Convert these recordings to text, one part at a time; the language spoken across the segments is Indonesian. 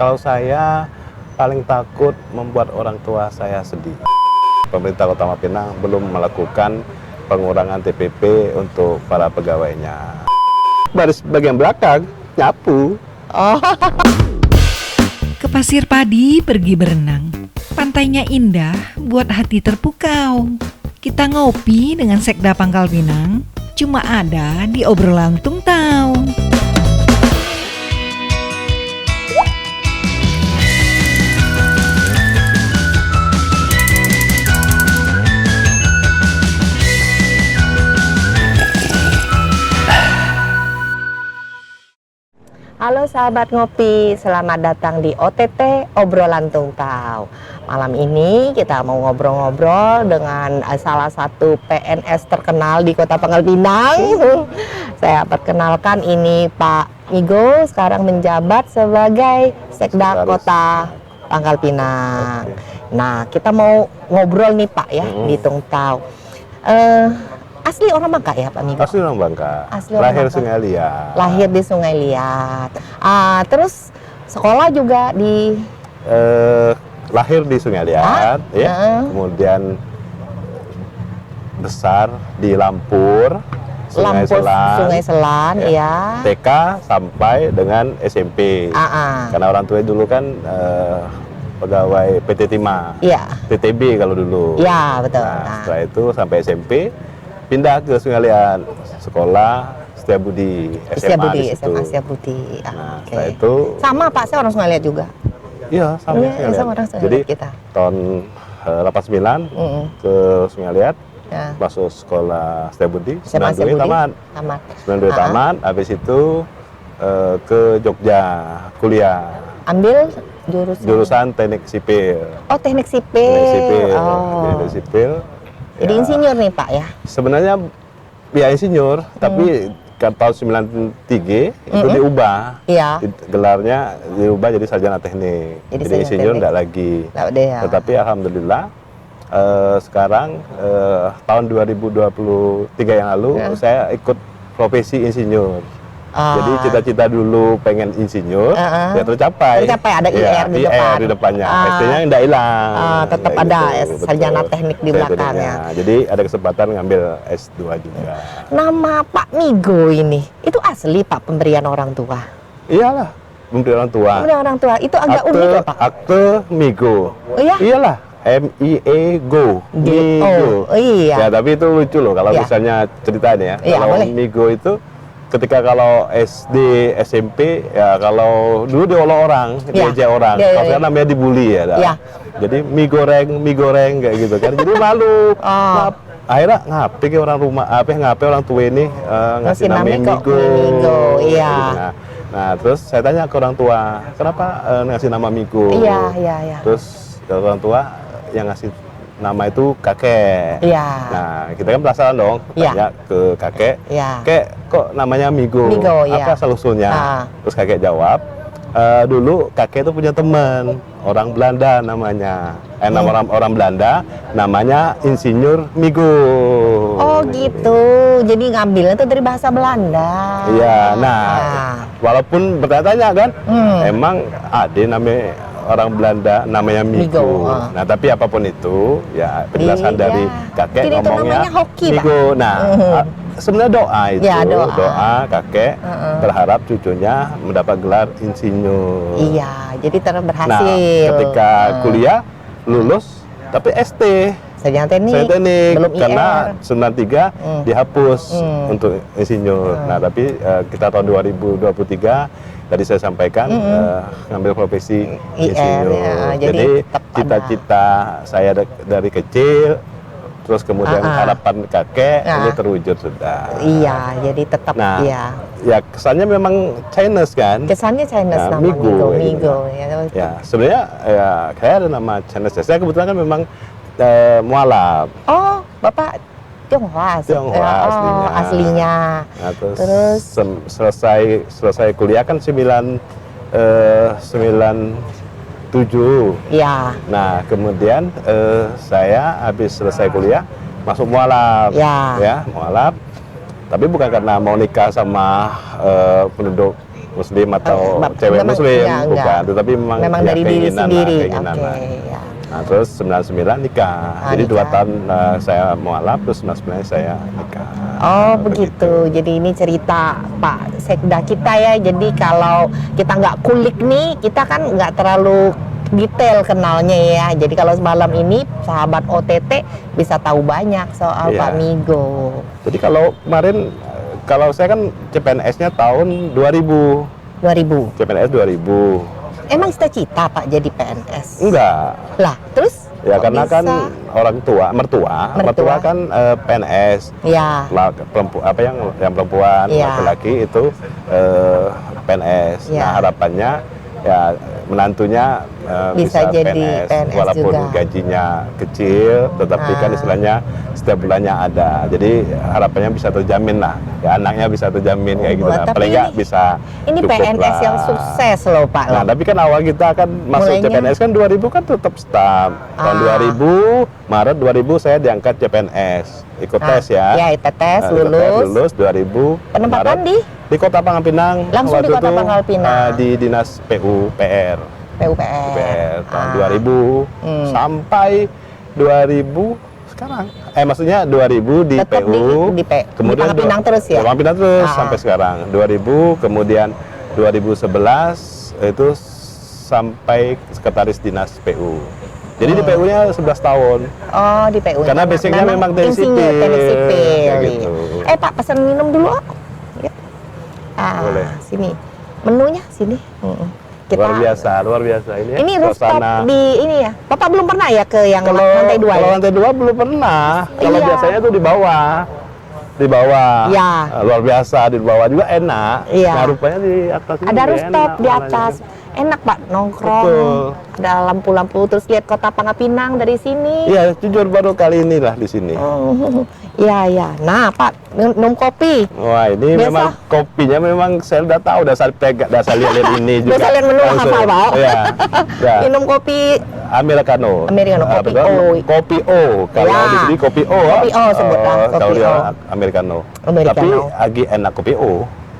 Kalau saya paling takut membuat orang tua saya sedih. Pemerintah Kota Pinang belum melakukan pengurangan TPP untuk para pegawainya. Baris bagian belakang nyapu. Oh. Ke Pasir Padi pergi berenang. Pantainya indah, buat hati terpukau. Kita ngopi dengan Sekda Pangkal Pinang, cuma ada di Obrolan Tungtau. Halo sahabat ngopi, selamat datang di OTT Obrolan Tungtau. Malam ini kita mau ngobrol-ngobrol dengan salah satu PNS terkenal di Kota Pangkal Pinang. Saya perkenalkan, ini Pak Migo, sekarang menjabat sebagai Sekda Kota Pangkal Pinang. Nah, kita mau ngobrol nih Pak ya di Tungtau. Asli orang Bangka ya Pak Migo? Asli orang Bangka. Asli orang Lahir Bangka. Sungai Liat. Lahir di Sungai Liat. Terus sekolah juga di Lahir di Sungai Liat, ya. Kemudian besar di Lampur, Sungai Selan, ya. TK sampai dengan SMP. Karena orang tua dulu kan pegawai PT Timah, TTB kalau dulu. Iya, betul. Nah, setelah itu sampai SMP, pindah ke Sungai Liat, sekolah Setiabudi, SMA di situ. SMA Setiabudi. Nah, Oke. setelah itu Sama Pak, saya orang Sungai Liat juga. iya, sama Iya, Sungai Liat. sama orang Sungai Jadi Liat kita. tahun 89 ke Sungai Liat, Ya. masuk sekolah Setiabudi, SMA 92 tamat. Tamat. 92 tamat, habis itu ke Jogja kuliah. Ambil Jurusan Teknik Sipil. Oh, Teknik Sipil. Teknik Sipil. Oh. Teknik Sipil. Jadi Ya, insinyur nih Pak ya? sebenarnya ya insinyur, tapi kan tahun 93 itu diubah. Iya. Gelarnya diubah jadi sarjana teknik. Jadi Jadi sarjana insinyur teknik. enggak lagi. Nggak deh ya. Tetapi alhamdulillah sekarang tahun 2023 yang lalu saya ikut profesi insinyur. Jadi cita-cita dulu pengen insinyur, ya tercapai. Tercapai, ada Ya, IR di depan. di depannya. ST-nya tidak hilang. Tetap Kayak ada gitu, sarjana betul. teknik di Sarjana belakangnya. tekniknya. Jadi ada kesempatan ngambil S2 juga. Nama Pak Migo ini, itu asli Pak pemberian orang tua? Iyalah, memberi orang tua. Pemberian orang tua, itu agak unik ya Pak? Akte Migo. Oh iya? Iyalah, MIE-GO. Migo. Oh iya. Ya, tapi itu lucu loh kalau Ya. misalnya ceritanya ya. Iya, Kalau boleh. Migo itu ketika kalau SD, SMP, ya kalau dulu diolok orang, Ya. diejek orang. Ya, ya, Kalau ya. sekarang namanya dibully ya. Ya. Jadi mie goreng kayak gitu kan. Jadi malu. Akhirnya ngapain orang tua ini ngasih namanya Migo. Iya. Nah, terus saya tanya ke orang tua, kenapa ngasih nama Migo? Iya. Terus ke orang tua yang ngasih nama itu kakek. Iya. Nah, kita kan penasaran dong, tanya ke kakek. Iya. Kek, kok namanya Migo? Migo, iya. Apa asal-usulnya? Terus kakek jawab, dulu kakek itu punya teman orang Belanda namanya. Nama orang Belanda namanya Insinyur Migo. Oh gitu. Jadi ngambilnya itu dari bahasa Belanda. Iya. Nah, walaupun bertanya-tanya kan, emang ada namanya orang Belanda namanya Migo. Nah, tapi apapun itu, ya penjelasan dari kakek jadi ngomongnya itu namanya hoki, Migo. Nah, sebenarnya doa itu, Ya, doa. kakek berharap cucunya mendapat gelar insinyur. Iya, jadi berhasil. Nah, ketika kuliah lulus, tapi ST. Sarjana teknik. Belum Karena IR. 93 dihapus untuk insinyur. Nah, tapi kita tahun 2023 tadi saya sampaikan ngambil profesi IR, insinyur. ya. Jadi tetap cita-cita saya dari kecil, terus kemudian harapan kakek ini terwujud sudah. Iya, jadi tetap Nah, iya. ya kesannya memang Chinese kan? Kesannya Chinese Nah, nama Migo. Ya, sebenarnya ya saya ada nama Chinese. Saya kebetulan kan memang mualaf. Oh, Bapak Tionghoa aslinya. Nah, terus selesai kuliah kan 97. Iya. Nah, kemudian saya habis selesai kuliah masuk mualaf. Ya. Ya, mualaf. Tapi bukan karena mau nikah sama penduduk Muslim atau cewek memang Muslim, enggak. bukan, tetapi memang, Memang ya, dari diri keinginan lah, sendiri. keinginan Oke, lah. ya. Nah, terus 99 nikah. Jadi 2 nikah. tahun saya mualaf, terus 99 saya nikah. Oh begitu. Jadi ini cerita Pak Sekda kita ya. Jadi kalau kita nggak kulik nih, kita kan nggak terlalu detail kenalnya ya. Jadi kalau malam ini sahabat OTT bisa tahu banyak soal Iya. Pak Migo. Jadi kalau kemarin, kalau saya kan CPNS-nya tahun 2000. 2000. CPNS 2000. Emang cita-cita Pak jadi PNS? Enggak. Lah, terus? Ya kok karena bisa? kan orang tua, mertua kan PNS. Ya. Yang perempuan, Iya. laki-laki itu PNS. Iya. Nah, harapannya ya menantunya Bisa bisa jadi PNS walaupun juga. gajinya kecil, tetapi kan Ah. istilahnya setiap bulannya ada. Jadi harapannya bisa terjamin lah. Ya anaknya bisa terjamin kayak gitu Wah, lah. tapi Paling nggak ini- bisa Ini cukup PNS lah. yang sukses loh Pak. Nah, tapi kan awal kita kan masuk Mulainya- CPNS kan 2000 kan tetap staf. Tahun 2000, Maret 2000 saya diangkat CPNS. Ikut tes ya. Ya, ikut tes, Ikut tes, lulus. lulus 2000. Penempatan Maret, di Kota Pangkal Pinang. Langsung di Waktu Kota itu, Pangkal Pinang. di Dinas PUPR. PUPR. tahun Ah. 2000 sampai 2000 sekarang. Maksudnya 2000 di Tetap PU. di Pangkal Pinang terus ya? Di Pangkal Pinang terus Ah. sampai sekarang. 2000, kemudian 2011 itu sampai sekretaris dinas PU. Jadi di PU-nya 11 tahun. Oh, di PU. Karena basicnya memang teknik insinyur, sipil. teknik sipil. Kayak gitu. Pak, pesan minum dulu. Ya. Boleh. Sini. Menunya sini. Luar biasa ini ya. Ini rooftop suasana. di ini ya. Bapak belum pernah ya ke yang Kalau lantai 2 kalau ya? lantai 2 belum pernah. Kalau Iya. biasanya tuh di bawah. Di bawah. Iya. Luar biasa di bawah juga enak. Iya. Nah, rupanya di atas ini Ada lebih rooftop enak di warnanya. atas. Enak Pak nongkrong. Betul. Ada lampu-lampu terus lihat Kota Pangkal Pinang dari sini. Iya, jujur baru kali ini lah di sini. Iya, iya. Nah, Pak, minum kopi. Wah, ini Biasa. memang kopinya memang saya udah tahu, udah saya pegang, udah saya lihat ini juga. Udah saya lihat menu langsung. hafal, Pak. Iya. Ya. Minum kopi Americano. Americano, kopi betul? O. Kopi O. Kalau Ya. di sini kopi O. Kopi O sebutlah, kopi Kalau dia O. Americano. Americano. Tapi lagi enak kopi O.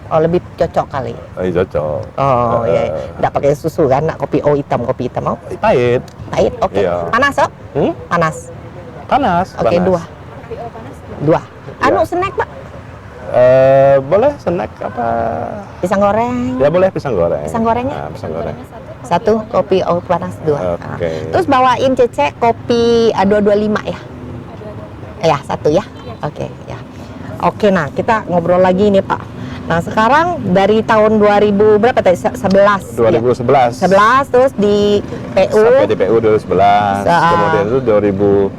Oh, lebih cocok kali. Cocok. Oh, iya. Nggak pakai susu kan? Nggak kopi hitam, kopi hitam mau? Pahit. Pahit, oke. Iya. Panas, Sok? Panas. Panas. Oke, panas. dua. Anu, Ya. snack, Pak? Boleh snack apa? Pisang goreng. Ya boleh pisang goreng. Pisang gorengnya? Nah, pisang goreng. Satu, kopi panas, 2. Oke. Terus bawain Cece kopi 225 ya? Ya, satu ya? Oke, ya. Oke, nah kita ngobrol lagi nih, Pak. Nah, sekarang dari tahun 2000 berapa tadi? 11. 2011. 11 terus di PU. Sampai di PU 2011. Sa- Kemudian itu 2011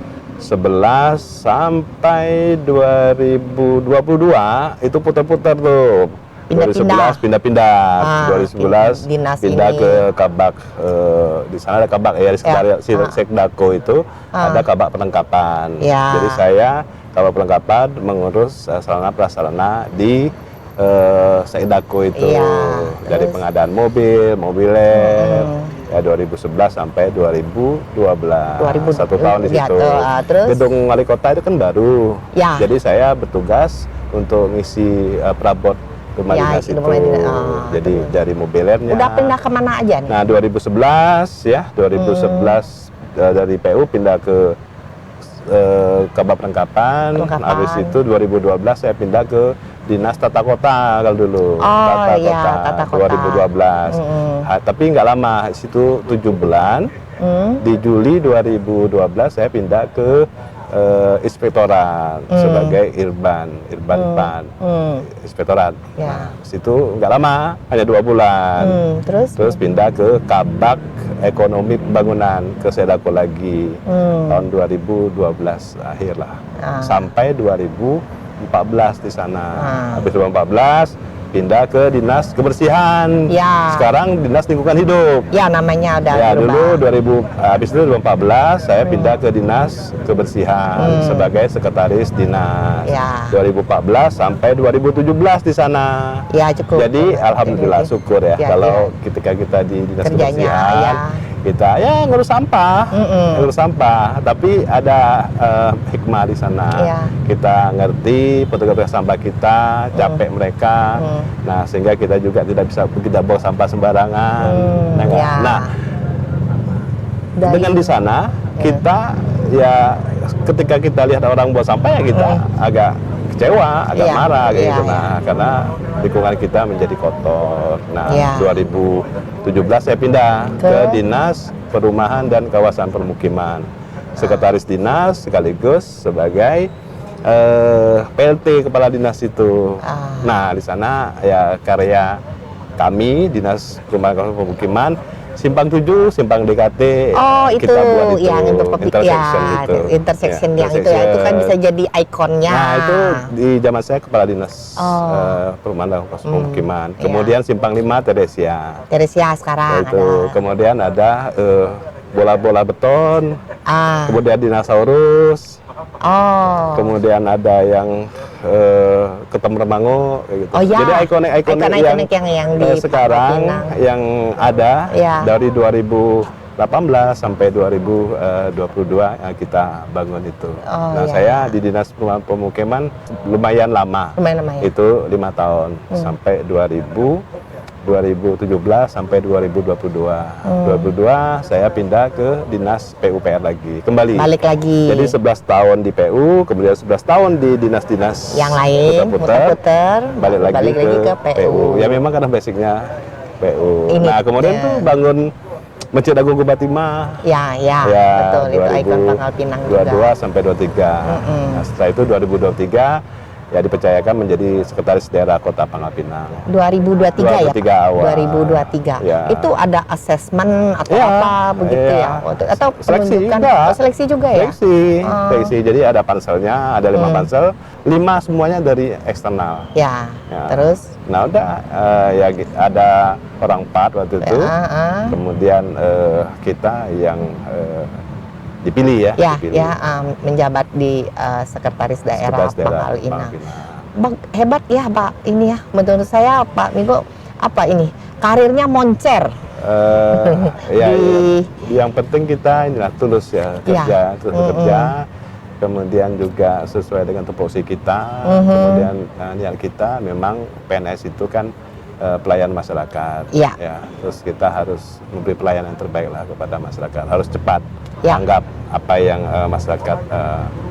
sampai 2022 itu putar-putar tuh. Pindah-pindah. 2011 pindah-pindah. Ah, 2011 dinas pindah ini. ke Kabak. Di sana ada Kabak ya, di sekitar Sekdako itu ada Kabak Perlengkapan. Ya. Jadi saya Kabak Perlengkapan mengurus sarana prasarana di Sekdako itu. Iya, Dari terus? pengadaan mobiler. Ya 2011 sampai 2012. 2000 Satu tahun di ya, situ. terus? Gedung wali kota itu kan baru. Ya. Jadi saya bertugas untuk ngisi perabot rumah Ya, dinas itu itu. rumah dinas. Jadi dari mobilernya. Udah pindah kemana aja nih? Nah 2011 ya, 2011 dari PU pindah ke Kabak Perlengkapan. Perlengkapan. Habis itu 2012 saya pindah ke Dinas Tata Kota kalau dulu. Oh, iya, Tata Kota. 2012. Tapi nggak lama, situ 7 bulan. Di Juli 2012 saya pindah ke inspektorat sebagai Irban Pan. Inspektorat. Ya. Nah, situ nggak lama, hanya 2 bulan. Terus? Pindah ke Kabak Ekonomi Pembangunan ke Sedako lagi tahun 2012 akhir lah. Sampai 2014 di sana. Habis 2014 pindah ke Dinas Kebersihan. Ya. Sekarang Dinas Lingkungan Hidup. Ya, namanya udah Ya berubah. dulu habis itu 2014 saya pindah ke Dinas Kebersihan sebagai sekretaris dinas. Ya. 2014 sampai 2017 di sana. Ya, cukup. Jadi alhamdulillah Jadi, syukur ya, ya, kalau ketika kita di Dinas Kerjanya, Kebersihan ya. kita ya ngurus sampah, ngurus sampah. Tapi ada hikmah di sana. Iya. Kita ngerti petugas sampah kita, capek mereka. Nah, sehingga kita juga tidak bawa sampah sembarangan. Ya. Nah, dengan di sana kita ya ketika kita lihat orang buang sampah ya kita agak kecewa, agak Iya, marah iya, gitu. iya. Nah, karena lingkungan kita menjadi kotor. Nah, Iya. 2017 saya pindah ke Dinas Perumahan dan Kawasan Permukiman. Sekretaris dinas sekaligus sebagai PLT kepala dinas itu. Nah, di sana ya karya kami Dinas Perumahan dan Kawasan Permukiman Simpang 7, Simpang DKT, Oh, itu kita buat itu yang untuk intersection ya, itu. intersection Ya, yang itu ya, itu kan bisa jadi ikonnya. Nah, itu di zaman saya kepala dinas Oh. Perumahan dan Kawasan Permukiman. Iya. Kemudian Simpang 5 Teresia. Teresia sekarang Nah, itu ada. kemudian ada bola-bola beton, kemudian dinosaurus, kemudian ada yang ketem remango kayak gitu. Oh ya. Jadi ikonik-ikonik yang di sekarang Pinang. yang ada Ya. dari 2018 sampai 2022 yang kita bangun itu. Nah, ya. saya di Dinas Perumahan Pemukiman lumayan lama. Lumayan. Itu 5 tahun sampai 2017 sampai 2022. 2022 saya pindah ke Dinas PUPR lagi, kembali. Balik lagi. Jadi 11 tahun di PU, kemudian 11 tahun di dinas-dinas yang lain, putar-putar, balik lagi ke PU. Ya memang karena basicnya PU. Ini, nah, kemudian tuh bangun Masjid Agung Gubatimah. Ya, betul, itu ikon Pangkal Pinang 22 juga. sampai 23. Nah, setelah itu 2023 ya dipercayakan menjadi sekretaris daerah Kota Pangkal Pinang. 2023 ya, 2023 Pak? awal. 2023. Ya. Itu ada asesmen atau Ya, apa begitu ya. ya? Atau Seleksi penunjukan? juga. Oh, seleksi juga ya? Seleksi. Jadi ada panselnya, ada 5 pansel, 5 semuanya dari eksternal. Ya. Ya. Terus? Nah udah, ya ada orang 4 waktu itu. Kemudian kita yang dipilih ya. Ya, menjabat di sekretaris daerah Pangkal Pinang. Hebat ya Pak, ini ya. Menurut saya Pak Migo, apa ini? Karirnya moncer. Ya, yang penting kita inilah tulus ya, kerja, terus bekerja. Kemudian juga sesuai dengan tupoksi kita. Kemudian niat kita memang PNS itu kan pelayan masyarakat. Ya. Terus kita harus memberi pelayanan yang terbaik lah kepada masyarakat. Harus cepat anggap apa yang masyarakat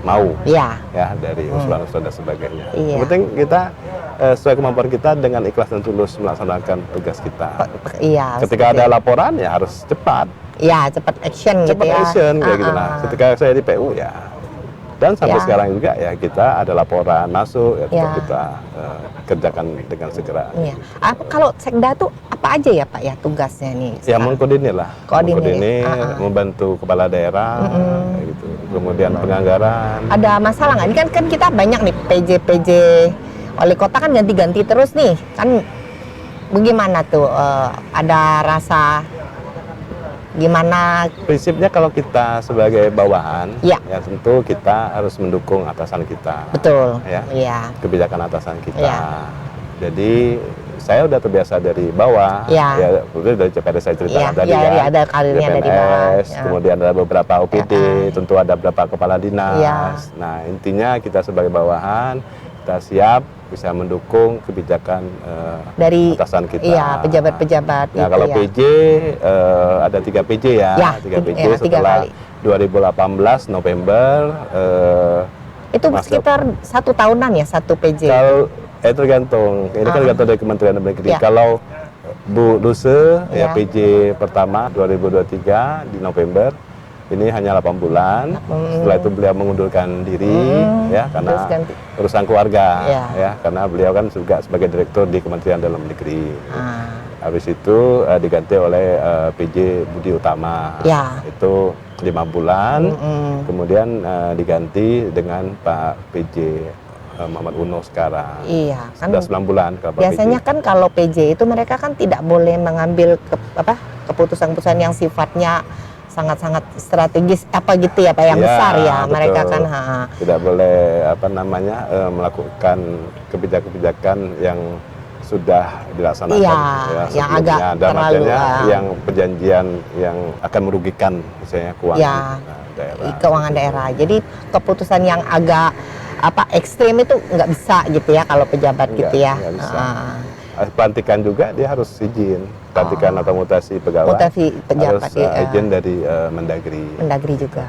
mau. Ya, dari usulan-usulan dan sebagainya. Yang penting kita sesuai kemampuan kita dengan ikhlas dan tulus melaksanakan tugas kita. Ketika ada laporan ya harus cepat. Ya, cepat action gitu ya. Cepat action kayak gitu. Nah, ketika saya di PU ya. Dan sampai sekarang juga ya kita ada laporan masuk ya tetap kita kerjakan dengan segera. Iya. Kalau Sekda tuh apa aja ya Pak ya tugasnya nih? Ya mengkoordinir lah. Koordinir. Membantu kepala daerah gitu. Kemudian penganggaran. Ada masalah nggak? Ini kan kita banyak nih PJ wali kota kan ganti-ganti terus nih. Kan bagaimana tuh ada rasa gimana? Prinsipnya kalau kita sebagai bawahan, ya tentu kita harus mendukung atasan kita. Betul. Ya. Kebijakan atasan kita. Jadi saya udah terbiasa dari bawah. Ya dari CPNS saya ceritakan tadi ya. Ada karirnya dari bawah. Kemudian ada beberapa OPD, tentu ada beberapa kepala dinas. Nah intinya kita sebagai bawahan kita siap bisa mendukung kebijakan dari atasan kita. Iya, pejabat-pejabat. Nah, kalau PJ ada 3 PJ ya. 3 PJ setelah 2018 November. Itu sekitar 1 tahunan ya 1 PJ. Kalau tergantung. Ini kan tergantung dari Kementerian Dalam Negeri. Kalau Bu Duse ya PJ pertama 2023 di November. Ini hanya 8 bulan. Setelah itu beliau mengundurkan diri ya karena urusan keluarga ya karena beliau kan juga sebagai direktur di Kementerian Dalam Negeri. Habis itu diganti oleh PJ Budi Utama. Itu 5 bulan. Kemudian diganti dengan Pak PJ Muhammad Uno sekarang. Iya, kan sudah 9 bulan kalau biasanya PJ. Kan kalau PJ itu mereka kan tidak boleh mengambil keputusan-keputusan yang sifatnya sangat-sangat strategis apa gitu ya Pak yang besar ya betul. Mereka kan tidak boleh melakukan kebijakan-kebijakan yang sudah dilaksanakan Iya, yang sebelumnya. agak Dan terlalu, artinya yang perjanjian yang akan merugikan misalnya keuangan Ya, daerah. keuangan daerah. Jadi keputusan yang agak ekstrim itu nggak bisa gitu ya kalau pejabat gitu ya. Nggak bisa. Pelantikan juga dia harus izin, pelantikan atau mutasi pegawai Mutasi pejabat, harus iya. izin dari Mendagri. Mendagri juga.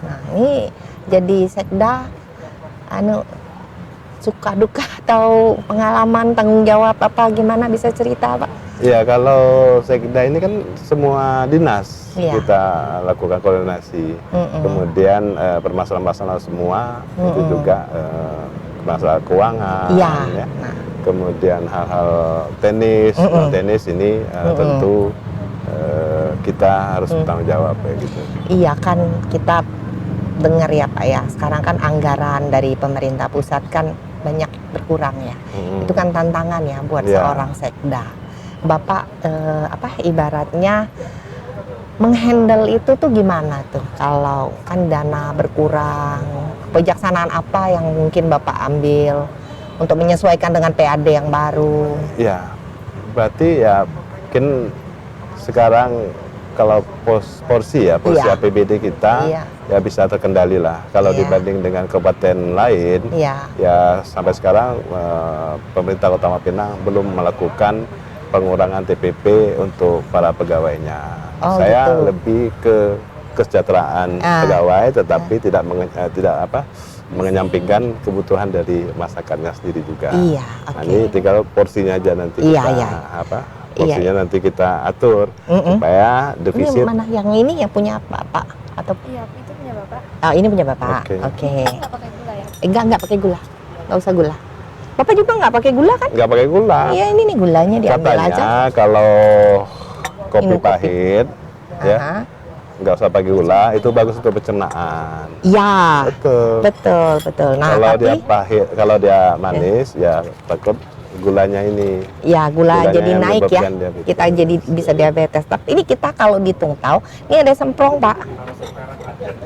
Nah, ini jadi sekda suka duka atau pengalaman tanggung jawab apa gimana, bisa cerita Pak? Ya, kalau sekda ini kan semua dinas Iya. kita lakukan koordinasi. Kemudian permasalahan-permasalahan semua itu juga masalah keuangan, Iya. ya. Kemudian hal-hal teknis, nah, teknis ini tentu kita harus bertanggung jawab ya gitu. Iya kan, kita dengar ya Pak ya, sekarang kan anggaran dari pemerintah pusat kan banyak berkurang ya. Itu kan tantangan ya buat Iya. seorang sekda. Bapak ibaratnya menghandle itu tuh gimana tuh kalau kan dana berkurang, kebijaksanaan apa yang mungkin Bapak ambil untuk menyesuaikan dengan PAD yang baru? Ya, berarti ya mungkin sekarang kalau porsi Iya. APBD kita Iya. ya bisa terkendali lah. Kalau Iya. dibanding dengan kabupaten lain, Iya. ya sampai sekarang pemerintah Kota Mapinang belum melakukan pengurangan TPP untuk para pegawainya. Oh, Saya gitu. lebih ke kesejahteraan pegawai, tetapi tidak mengenyampingkan kebutuhan dari masyarakatnya sendiri juga. Iya, Nah, oke. ini tinggal porsinya aja nanti Iya, kita iya. porsinya nanti kita atur supaya Ini defisit. mana yang ini yang punya Bapak atau Iya, itu punya Bapak. oh, ini punya Bapak? Oke. Oke. Nggak pakai gula ya? Enggak pakai gula. Nggak usah gula. Bapak juga nggak pakai gula kan? Nggak pakai gula. Iya, ini nih gulanya diambil Katanya aja. kalau kopi Minum kopi. pahit, ya Aha. nggak usah pakai gula, itu bagus untuk pencernaan. Iya. Betul. Betul. Nah, Kalau tapi dia pahit, kalau dia manis, ya takut gulanya ini. ya gula Gulanya jadi yang naik ya. menyebabkan diabetes. Kita jadi bisa diabetes. Tapi ini kita kalau dihitung tahu, ini ada semprong, Pak.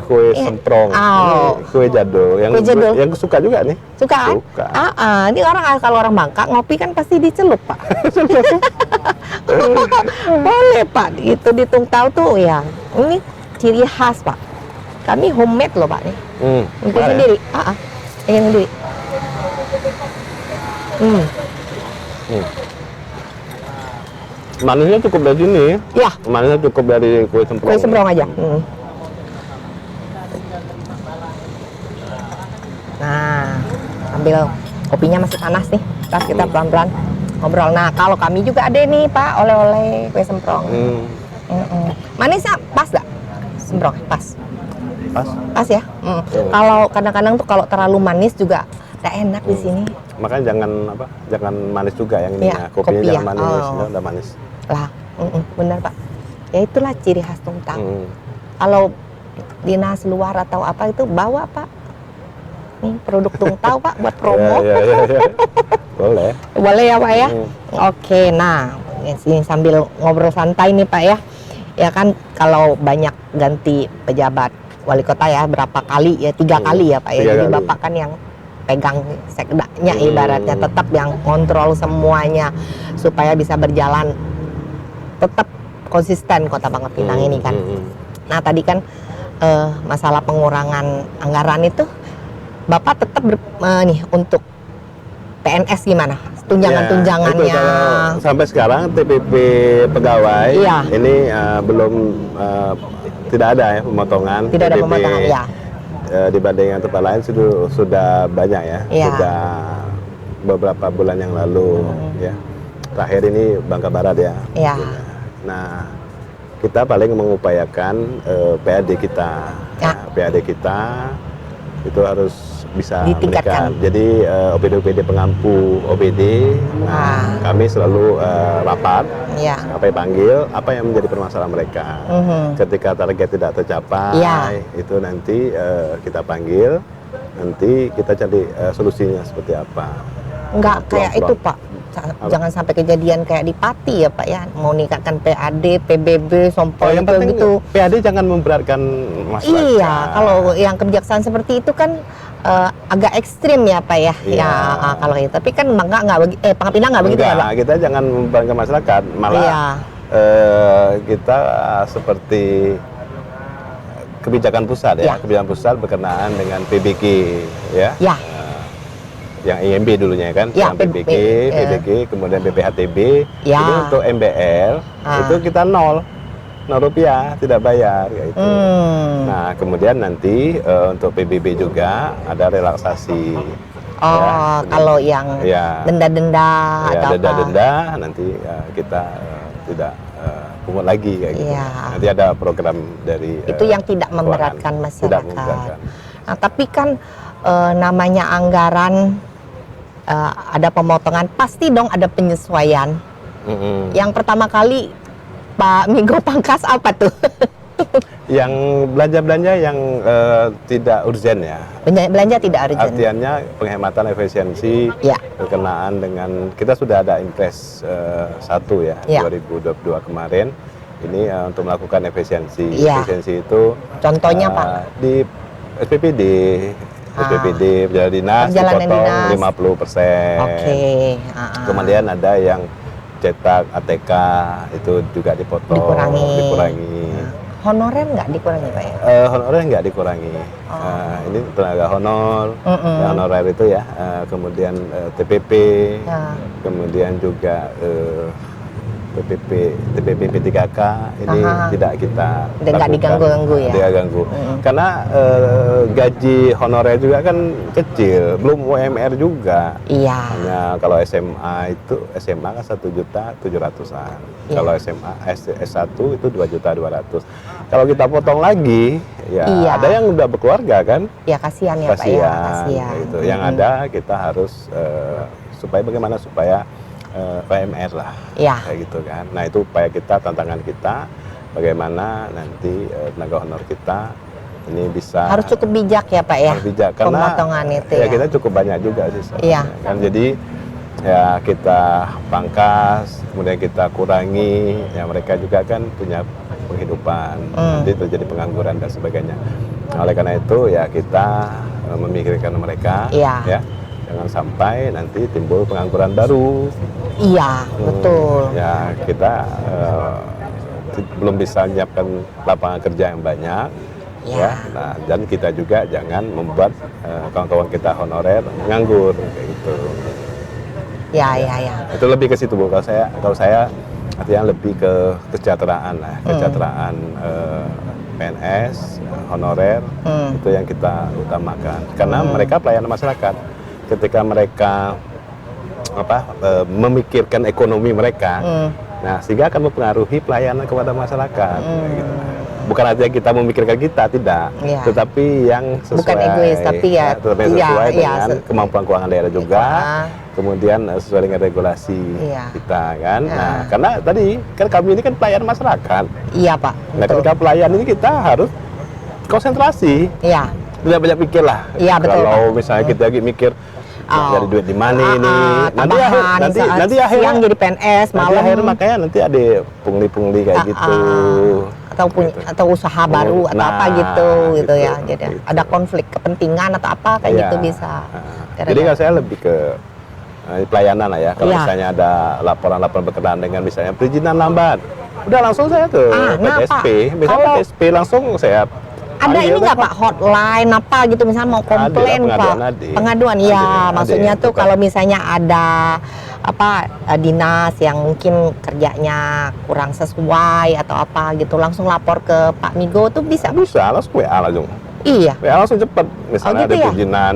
Kue semprong, Oh. ini kue jadul, yang Kue jadul. yang suka juga nih. Suka kan? Suka. Ini kalau orang Bangka ngopi kan pasti dicelup, Pak. Boleh, Pak. Itu dihitung tahu tuh ya. Ini ciri khas, Pak. Kami homemade loh, Pak nih. Bikin Boleh. sendiri. Bikin sendiri. Manisnya cukup dari sini. Ya, Manisnya cukup dari kue semprong. kue semprong aja. Nah, ambil kopinya masih panas nih. Ntar kita pelan-pelan ngobrol. Nah, kalau kami juga ada nih, Pak, oleh-oleh kue semprong. Manisnya pas nggak? Semprong, pas. Pas ya. Kalau kadang-kadang tuh kalau terlalu manis juga nggak enak di sini. Makanya jangan manis juga yang ininya. Iya, Kopinya kopi jangan ya. manis, Oh. udah manis. Lah, benar Pak. Ya itulah ciri khas Tungtang. Hmm. Kalau dinas luar atau apa itu bawa Pak. Nih produk Tungtau Pak buat promo. Ya. Boleh. Boleh ya Pak ya. Oke, nah ini sambil ngobrol santai nih Pak ya. Ya kan kalau banyak ganti pejabat wali kota ya berapa kali ya 3 kali ya Pak ya. 3 Jadi kali. Bapak kan yang pegang sekdanya ibaratnya, tetap yang kontrol semuanya supaya bisa berjalan tetap konsisten Kota Pangkal Pinang ini kan. Nah tadi kan masalah pengurangan anggaran itu Bapak tetap nih untuk PNS gimana? Tunjangan-tunjangannya. Ya, itu kalau sampai sekarang TPP pegawai Iya. ini belum tidak ada ya pemotongan. Tidak ada TPP, pemotongan ya. Dibanding yang tempat lain sudah banyak ya. Iya. Sudah beberapa bulan yang lalu ya. Terakhir ini Bangka Barat ya. Iya. Nah, kita paling mengupayakan PAD kita. Ya. Nah, PAD kita itu harus bisa Ditingkatkan. meningkat. Jadi OPD pengampu OPD, nah, kami selalu rapat, Iya. sampai panggil apa yang menjadi permasalahan mereka. Ketika target tidak tercapai, Iya. itu nanti kita panggil, nanti kita cari solusinya seperti apa. Enggak kayak Plong-plong. itu Pak. Jangan sampai kejadian kayak di Pati ya Pak ya. Mau meningkatkan PAD, PBB, Oh, yang penting gitu. PAD jangan memberatkan masyarakat. Iya, kalau yang kebijaksanaan seperti itu kan agak ekstrim ya Pak ya. Iya. Ya kalau itu. Tapi kan Pangkal Pinang nggak begitu ya Pak? Enggak, kita jangan membebankan masyarakat, malah Iya. kita seperti kebijakan pusat ya, Ya. kebijakan pusat berkenaan dengan PBG ya. Ya. Yang IMB dulunya kan, Ya, yang PBG, PBG, kemudian BPHTB. Ya. Ini untuk MBL itu kita nol rupiah, tidak bayar kayak itu. Nah, kemudian nanti untuk PBB juga ada relaksasi. Oh, ya. kalau yang Ya. denda-denda Ya, atau apa? denda-denda nanti kita tidak pungut lagi kayak gitu. Iya. Nanti ada program dari Itu yang tidak keuangan. memberatkan Tidak masyarakat. memberatkan. Nah, tapi kan namanya anggaran ada pemotongan, pasti dong ada penyesuaian. Mm-mm. Yang pertama kali Pak Migo pangkas apa tuh? Yang belanja-belanja yang tidak urgen ya. Belanja tidak urgent. Artiannya penghematan efisiensi Ya. berkenaan dengan kita sudah ada impres 1 ya, Ya. 2022 kemarin. Ini untuk melakukan efisiensi. Ya. Efisiensi itu Contohnya Pak? di SPPD, perjalanan dinas Perjalanan dipotong dinas. 50%. Oke. Kemudian ada yang cetak ATK itu juga dipotong, dikurangi. Honorer nggak dikurangi Pak ya? Honorer nggak dikurangi. Ini tenaga honor, ya, honorer itu ya. Kemudian TPP, Ya. kemudian juga TPP P3K ini tidak kita Nggak lakukan. diganggu-ganggu ya? Tidak ganggu. Karena gaji honorer juga kan kecil, belum UMR juga. Iya. Hanya kalau SMA kan 1.700.000-an. Iya. Kalau SMA S1 itu 2.200.000. Kalau kita potong lagi, ya Iya. ada yang udah berkeluarga kan? Ya kasihan ya Pak ya. Kasihan. Gitu. Yang ada kita harus bagaimana supaya UMR lah, Ya. kayak gitu kan. Nah itu upaya kita, tantangan kita, bagaimana nanti tenaga honor kita ini bisa Harus cukup bijak ya Pak ya. harus bijak, karena Pemotongan itu ya ya. kita cukup banyak juga sih sebenarnya. Iya. Kan jadi ya kita pangkas, kemudian kita kurangi, ya mereka juga kan punya penghidupan, nanti terjadi pengangguran dan sebagainya. Nah, oleh karena itu ya kita memikirkan mereka, Iya. ya jangan sampai nanti timbul pengangguran baru. Iya, betul. Ya kita belum bisa menyiapkan lapangan kerja yang banyak. Ya. Ya, nah dan kita juga jangan membuat kawan-kawan kita honorer nganggur kayak gitu. Ya, ya, ya. Itu lebih ke situ Bu. Kalau saya artinya lebih ke kesejahteraan lah, kesejahteraan PNS, honorer itu yang kita utamakan. Karena mereka pelayanan masyarakat. Ketika mereka memikirkan ekonomi mereka, nah sehingga akan mempengaruhi pelayanan kepada masyarakat. Gitu. Bukan aja kita memikirkan kita, tidak, Ya. tetapi yang sesuai. Bukan egois, tapi ya, tetapi yang ya, sesuai ya, dengan kemampuan keuangan daerah juga. Kemudian sesuai dengan regulasi Iya. kita kan. Nah, karena tadi kan kami ini kan pelayan masyarakat. Iya Pak. Nah, Betul. ketika pelayan ini kita harus konsentrasi, Iya. tidak banyak pikir lah. Iya, betul, Kalau Pak. misalnya kita lagi mikir cari duit di mana ini, nanti tambahan, nanti siang akhirnya jadi PNS, nanti malam akhirnya makanya nanti ada pungli-pungli kayak gitu. atau punya atau usaha baru atau apa Nah, gitu ya. gitu, Jadi gitu. ada konflik kepentingan atau apa kayak Iya. gitu bisa. Jadi kalau saya lebih ke pelayanan lah ya. Kalau Iya. misalnya ada laporan-laporan berkenaan dengan misalnya perizinan lambat, udah langsung saya ke nah, PTSP, Pak, misalnya kalau- PTSP langsung saya Ada panggil ini nggak kan. Pak hotline apa gitu misalnya mau komplain Ada, Pak? pengaduan ada. Pengaduan ya, Ada, maksudnya ada, tuh bukan. kalau misalnya ada dinas yang mungkin kerjanya kurang sesuai atau apa gitu langsung lapor ke Pak Migo tuh bisa. Bisa langsung WA langsung. Iya. WA langsung cepet. Misalnya gitu ada ya? perizinan,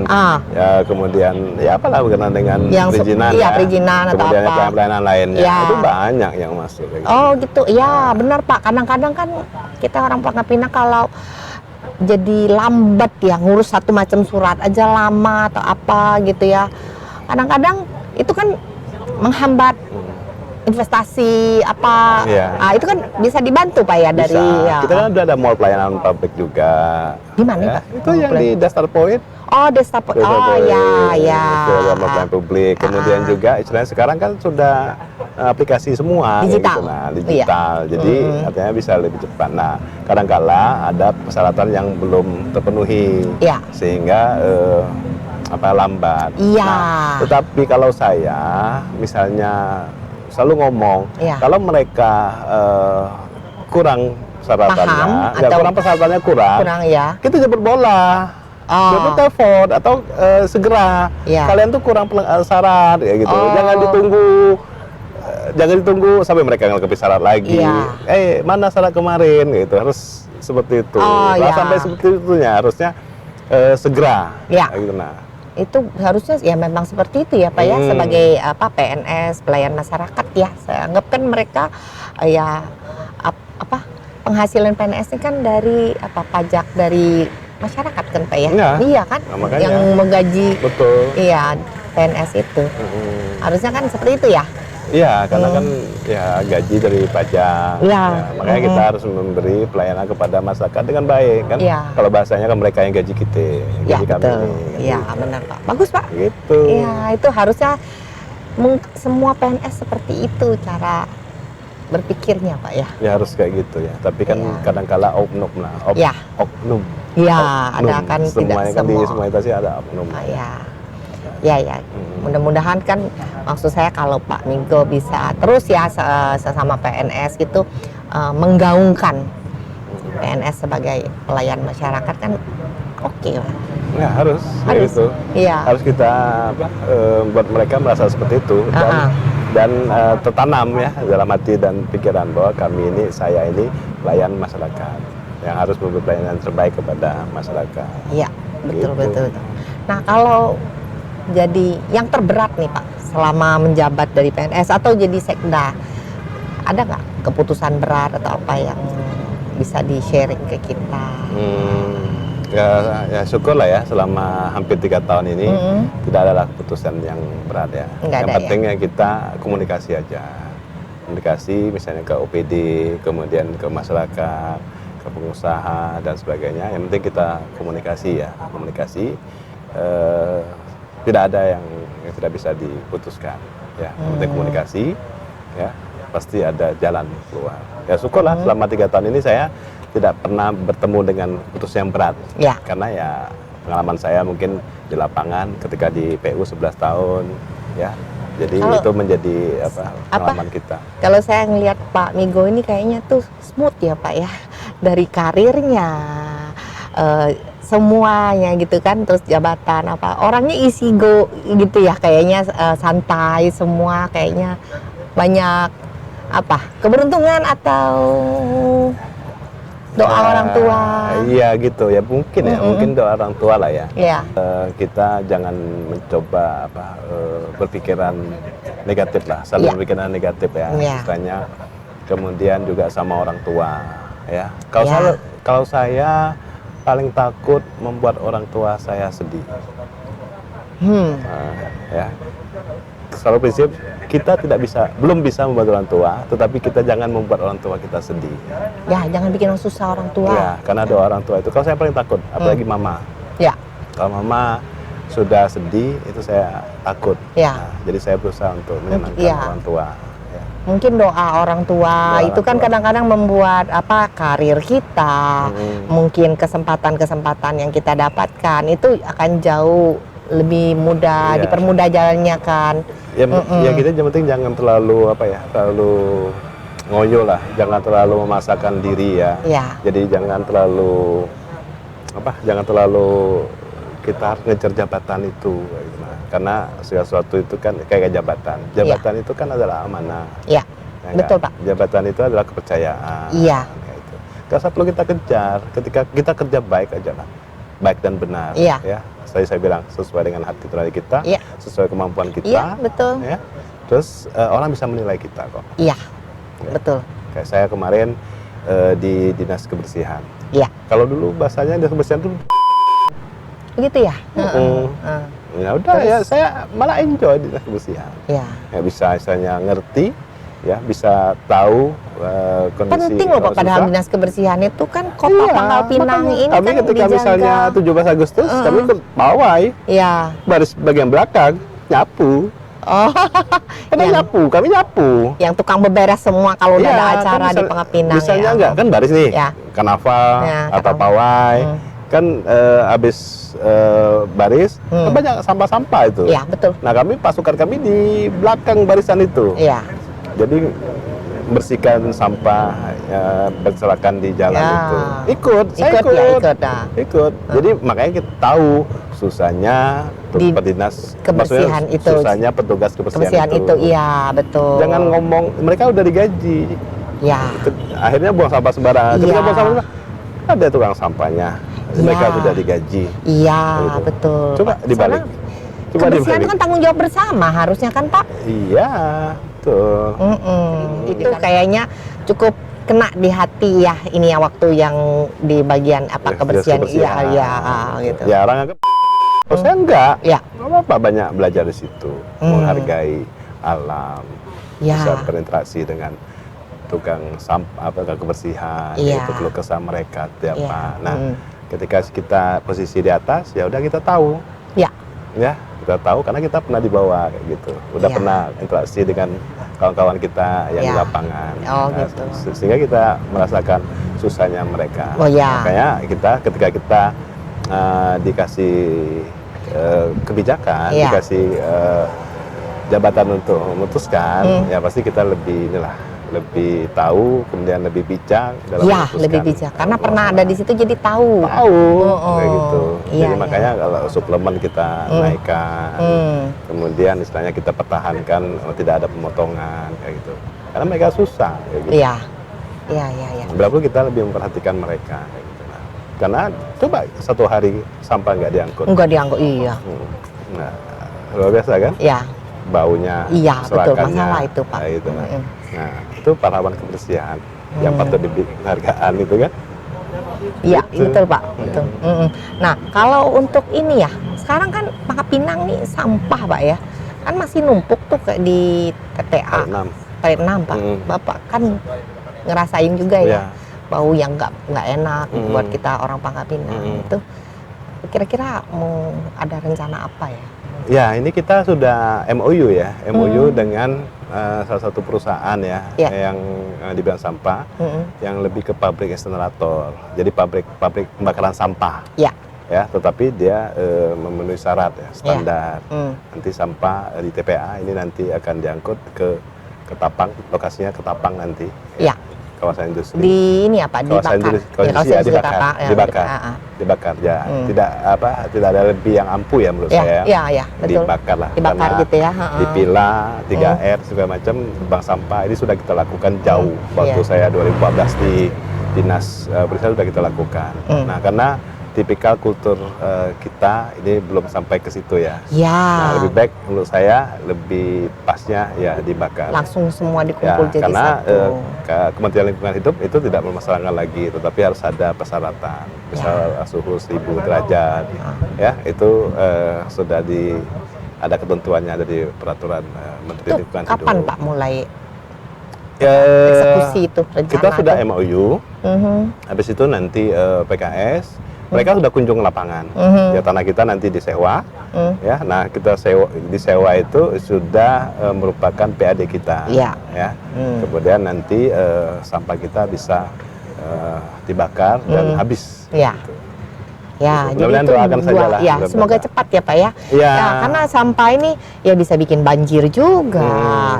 ya kemudian ya apalah berkenaan dengan Yang perizinan iya, ya. perizinan atau kemudian apa. pelayanan lainnya. Iya. Itu banyak yang masuk kayak gitu. Oh gitu, ya benar Pak. Kadang-kadang kan kita orang Pangkal Pinang kalau jadi lambat ya ngurus satu macam surat aja lama atau apa gitu ya. Kadang-kadang itu kan menghambat investasi apa. Iya. Itu kan bisa dibantu Pak ya dari Bisa. ya. Kita kan udah ada mall pelayanan publik juga. Di mana ya. Pak? Itu yang di Dasar Point. Oh, Destapo. Oh ya, ya. Itu ada mall pelayanan publik. Kemudian juga istilahnya sekarang kan sudah aplikasi semua kayak Digital. gitu. Nah, digital. Jadi artinya bisa lebih cepat. Nah, kadang-kala ada persyaratan yang belum terpenuhi Iya. sehingga lambat. Iya. Nah, tetapi kalau saya misalnya selalu ngomong, Iya. kalau mereka kurang persyaratannya, Paham, nggak atau kurang persyaratannya kurang, kurang ya. kita jemput bola. Jemput telepon atau segera. Iya. Kalian tuh kurang syarat ya gitu. Oh. Jangan ditunggu sampai mereka ngelengkapi syarat lagi. Iya. Mana syarat kemarin gitu. Harus seperti itu. Oh, Nah, iya. sampai seperti itunya harusnya segera. Iya. Gitu, nah. Itu harusnya ya memang seperti itu ya Pak ya, sebagai PNS pelayan masyarakat ya. Saya anggap kan mereka penghasilan PNS ini kan dari pajak dari masyarakat kan Pak ya. Iya. Iya kan? Nah, makanya. Yang menggaji Betul. iya PNS itu. Harusnya kan seperti itu ya. Iya, karena kan ya gaji dari pajak. Iya. Makanya kita harus memberi pelayanan kepada masyarakat dengan baik kan. Iya. Kalau bahasanya kan mereka yang gaji kita, Iya gaji kami. betul. Kan Iya gitu. benar Pak. Bagus Pak. Gitu. Iya itu harusnya semua PNS seperti itu cara berpikirnya Pak ya. Ya harus kayak gitu ya. Tapi kan Iya. kadang-kala oknum lah. Iya. Oknum. Iya Oknum. ada kan Semuanya tidak kan di semua. semua itu sih ada oknum. Ya. Mudah-mudahan kan maksud saya kalau Pak Migo bisa terus ya sesama PNS gitu menggaungkan PNS sebagai pelayan masyarakat kan oke lah. Ya harus. Kayak Harus. gitu. Iya. Harus kita buat mereka merasa seperti itu dan tertanam ya dalam hati dan pikiran bahwa saya ini pelayan masyarakat yang harus memberi pelayanan terbaik kepada masyarakat. Iya, betul Gitu. betul. Nah, kalau jadi yang terberat nih Pak selama menjabat dari PNS atau jadi sekda, ada nggak keputusan berat atau apa yang bisa di-sharing ke kita? Ya syukur lah ya selama hampir 3 tahun ini tidak ada keputusan yang berat ya. Nggak Yang ada, pentingnya kita komunikasi aja. Komunikasi misalnya ke OPD, kemudian ke masyarakat, ke pengusaha dan sebagainya. Yang penting kita komunikasi ya. Komunikasi tidak ada yang tidak bisa diputuskan ya. Yang penting komunikasi ya. Pasti ada jalan keluar. Ya syukurlah selama 3 tahun ini saya tidak pernah bertemu dengan keputusan yang berat. Ya. Karena ya pengalaman saya mungkin di lapangan ketika di PU 11 tahun ya. Jadi itu menjadi pengalaman kita. Kalau saya ngelihat Pak Migo ini kayaknya tuh smooth ya Pak ya. Dari karirnya semuanya gitu kan, terus jabatan orangnya easy go gitu ya, kayaknya santai semua, kayaknya banyak keberuntungan atau doa orang tua. Iya gitu ya, mungkin ya, mungkin doa orang tua lah ya. Iya. Kita jangan mencoba berpikiran negatif lah, selalu berpikiran negatif ya. Misalnya kemudian juga sama orang tua ya. Kalau saya paling takut membuat orang tua saya sedih. Ya. Selalu prinsip kita belum bisa membuat orang tua, tetapi kita jangan membuat orang tua kita sedih. Ya, jangan bikin susah orang tua. Ya, karena doa orang tua itu kalau saya paling takut, apalagi mama. Ya. Kalau mama sudah sedih, itu saya takut. Ya. Nah, jadi saya berusaha untuk menyenangkan orang tua. Ya. Mungkin doa orang tua itu kan kadang-kadang membuat karir kita, mungkin kesempatan-kesempatan yang kita dapatkan itu akan jauh lebih mudah, dipermudah jalannya kan. Ya kita yang penting jangan terlalu terlalu ngoyo lah, jangan terlalu memaksakan diri ya. Jadi jangan terlalu kita harus ngejar jabatan itu, karena segala sesuatu itu kan kayak jabatan. Jabatan itu kan adalah amanah. Iya. Betul Pak. Jabatan itu adalah kepercayaan. Iya. Gitu. Kalau perlu kita kejar, ketika kita kerja baik aja lah, baik dan benar. Iya. Ya. Saya bilang sesuai dengan hati nurani kita, sesuai kemampuan kita. Iya, betul. Ya. Terus orang bisa menilai kita kok. Iya, ya. Betul. Kayak saya kemarin di dinas kebersihan. Iya. Kalau dulu bahasanya dinas kebersihan tuh. Begitu ya. Ya udah ya, saya malah enjoy di dinas kebersihan. Iya. Ya bisa misalnya ngerti, ya bisa tahu kondisi. Penting loh Pak, padahal dinas kebersihan itu kan kota Pangkal Pinang ini kami kan ketika misalnya 17 Agustus kami ke pawai, Iya. baris bagian belakang nyapu. Oh, Karena yang- nyapu, kami nyapu. yang tukang beberes semua kalau udah ada Iya, acara kan di Pangapinang misalnya ya. enggak kan baris nih, Ya. karnaval Ya, atau karnaval. pawai, kan habis baris kan Hmm. banyak sampah-sampah itu. Iya, betul. Nah pasukan kami di belakang barisan itu. Iya. Jadi bersihkan sampah berserakan di jalan Ya. itu. Saya Ikut ya, ikut. Nah. Ikut. Jadi makanya kita tahu susahnya Di dinas kebersihan maksudnya itu. susahnya petugas Kebersihan itu, iya betul. Jangan ngomong mereka udah digaji. Ya. Akhirnya buang sampah sembarangan. Ketika Iya. buang sampah ada tukang sampahnya. Mereka Iya. sudah digaji. Iya, Gitu. betul. Coba Pak. dibalik. Soalnya Coba kebersihan dibalik. itu kan tanggung jawab bersama harusnya kan Pak. Iya, tuh. Itu kayaknya cukup kena di hati ya ini ya waktu yang di bagian apa kebersihan. Iya, iya gitu. Ya orang anggap oh, saya enggak. Ya. Nggak apa-apa banyak belajar di situ, menghargai alam, Ya. bisa berinteraksi dengan tukang sampah, tukang kebersihan, Iya. itu keluh kesah mereka tiap Iya. apa. Nah, ketika kita posisi di atas, ya udah kita tahu, Ya. ya kita tahu karena kita pernah dibawa kayak gitu, udah Iya. pernah interaksi dengan kawan-kawan kita yang di Iya. lapangan. Oh, Nah, gitu. sehingga kita merasakan susahnya mereka. Oh, ya. Makanya ketika kita dikasih kebijakan, Iya. dikasih jabatan untuk memutuskan, ya pasti kita lebih lebih tahu, kemudian lebih bijak dalam Iya, memutuskan. lebih bijak karena pernah ada di situ jadi tahu. Tahu, Oh, kayak gitu. iya, Jadi iya. makanya kalau suplemen kita naikkan, kemudian istilahnya kita pertahankan, tidak ada pemotongan, kayak gitu. Karena mereka susah, kayak gitu. Iya. Iya, iya, iya. Berapa kita lebih memperhatikan mereka, kayak gitu. Nah, karena coba satu hari sampah nggak diangkut, Enggak dianggap iya. nah luar biasa kan? Iya. Baunya, Iya, betul, serakannya, masalah itu, Pak. kayak gitu. Mm-mm. Nah, itu pahlawan kebersihan yang patut diberi penghargaan itu kan? Iya, Gitu. betul Pak. Betul. Nah, kalau untuk ini ya, sekarang kan Pangapinang nih sampah Pak ya, kan masih numpuk tuh kayak di TPA, Enam. Trade 6 Pak. Bapak kan ngerasain juga ya, Iya. bau yang nggak enak buat Mm. kita orang Pangapinang. Itu kira-kira mau ada rencana apa ya? Ya, ini kita sudah MOU ya, MOU dengan salah satu perusahaan ya, Ya. yang di bidang sampah, yang lebih ke pabrik insinerator. Jadi pabrik pembakaran sampah. Ya. Ya, tetapi dia memenuhi syarat ya, standar. Hmm. Nanti sampah di TPA ini nanti akan diangkut ke Ketapang, lokasinya Ketapang nanti. Ya. Kawasan industri. Di ini apa? kawasan Dibakar. industri, kawasan kawasan industri ya, industri dibakar, Ketapang, ya, dibakar, ah. dibakar ya. Tidak ada lebih yang ampuh ya menurut Ya, saya. ya, ya, betul. Dibakar lah. Dibakar Karena gitu ya. dipilah 3R segala macam, bank sampah ini sudah kita lakukan jauh. Waktu Iya. saya 2014 di dinas perizinan sudah kita lakukan. Nah, karena tipikal kultur kita ini belum sampai ke situ ya. Ya. Nah, lebih baik menurut saya lebih pasnya ya dibakar. Langsung semua Ya, dikumpul jadi karena satu. Kementerian Lingkungan Hidup itu tidak memasrahkan lagi, tetapi harus ada persyaratan. Misal suhu 1000 derajat, ya itu sudah ada ketentuannya dari peraturan Menteri Itu Lingkungan kapan Hidup. Pak mulai Ya, eksekusi itu rencana? kita sudah tuh? MOU, habis itu nanti PKS, mereka sudah kunjung lapangan. Ya, tanah kita nanti disewa, ya. Nah, kita disewa itu sudah merupakan PAD kita, Iya. ya. Kemudian nanti sampah kita bisa dibakar dan habis. Ya. Ya, Mudah-mudahan jadi itu doakan saja lah, ya, mudah-mudahan. semoga cepat ya Pak ya. Iya. Ya, karena sampah ini ya bisa bikin banjir juga,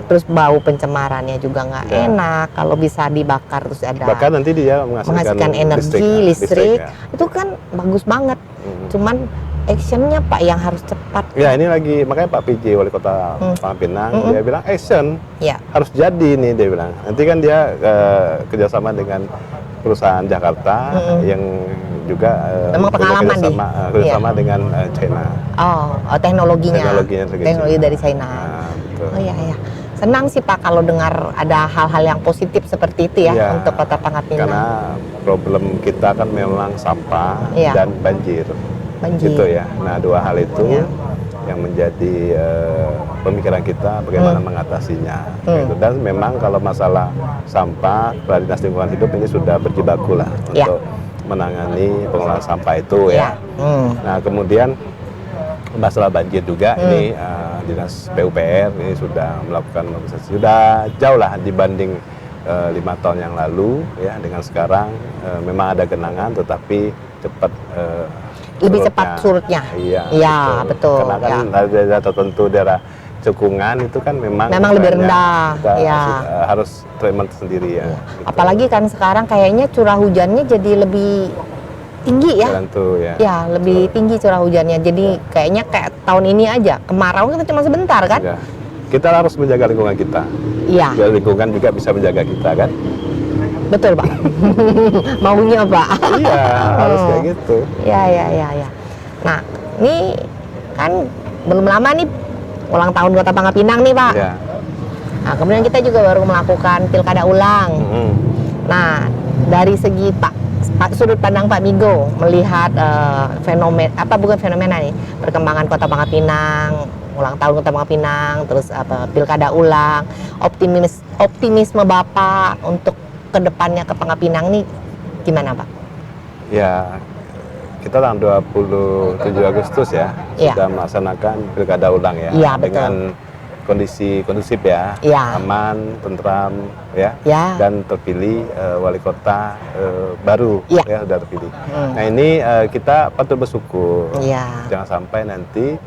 terus bau pencemarannya juga nggak Ya. enak. Kalau bisa dibakar terus ada Bahkan nanti dia menghasilkan energi, listrik, itu kan bagus banget. Cuman actionnya Pak yang harus cepat. Ya, ini lagi makanya Pak PJ Wali Kota Pangapinang dia bilang action Ya, harus jadi nih, dia bilang. Nanti kan dia kerjasama dengan perusahaan Jakarta yang juga Memang punya pengalaman nih. kerjasama dengan China. teknologinya, Teknologinya dari teknologi China. dari China. Nah, betul. Oh iya ya. Senang sih Pak kalau dengar ada hal-hal yang positif seperti itu ya Iya, untuk Kota Pangapinang. Karena problem kita kan memang sampah Iya. dan banjir. Banjir. Gitu ya. Nah, dua hal itu Iya. yang menjadi pemikiran kita bagaimana mengatasinya. Gitu. Dan memang kalau masalah sampah, Kepala Dinas Lingkungan Hidup ini sudah berjibaku lah Iya. untuk menangani pengelolaan sampah itu ya. Ya. Nah, kemudian masalah banjir juga ini Dinas PUPR ini sudah melakukan mobilisasi, sudah jauh lah dibanding 5 tahun yang lalu ya. Dengan sekarang memang ada genangan tetapi cepat Lebih cepat surutnya. Iya, Iya, betul. Karena kan Ya. ada daerah tertentu, daerah cekungan itu kan memang Lebih rendah. kita Ya. harus treatment sendiri ya. Gitu. Apalagi kan sekarang kayaknya curah hujannya jadi lebih tinggi ya. Tentu ya. Ya, lebih tinggi curah hujannya. Jadi kayaknya kayak tahun ini aja. Kemarau kan cuma sebentar kan? Ya. Kita harus menjaga lingkungan kita. Iya, Biar lingkungan juga bisa menjaga kita kan. betul Pak. Maunya Pak. Iya, harus kayak gitu. Ya. Nah, ini kan belum lama nih ulang tahun Kota Pangkal Pinang nih Pak. Ya. Nah, kemudian kita juga baru melakukan pilkada ulang. Mm-mm. Nah, dari segi sudut pandang Pak Migo melihat fenomena nih, perkembangan Kota Pangkal Pinang, ulang tahun Kota Pangkal Pinang, terus pilkada ulang, optimisme Bapak untuk kedepannya ke Pangkal Pinang nih gimana Pak? Ya, kita tanggal 27 Agustus ya, Iya. sudah melaksanakan pilkada ulang ya. Iya, betul. Dengan kondisi kondusif ya, Iya. aman, tentram ya, Ya. dan terpilih wali kota baru Iya. ya, sudah terpilih. Nah ini kita patut bersyukur, Iya. jangan sampai nanti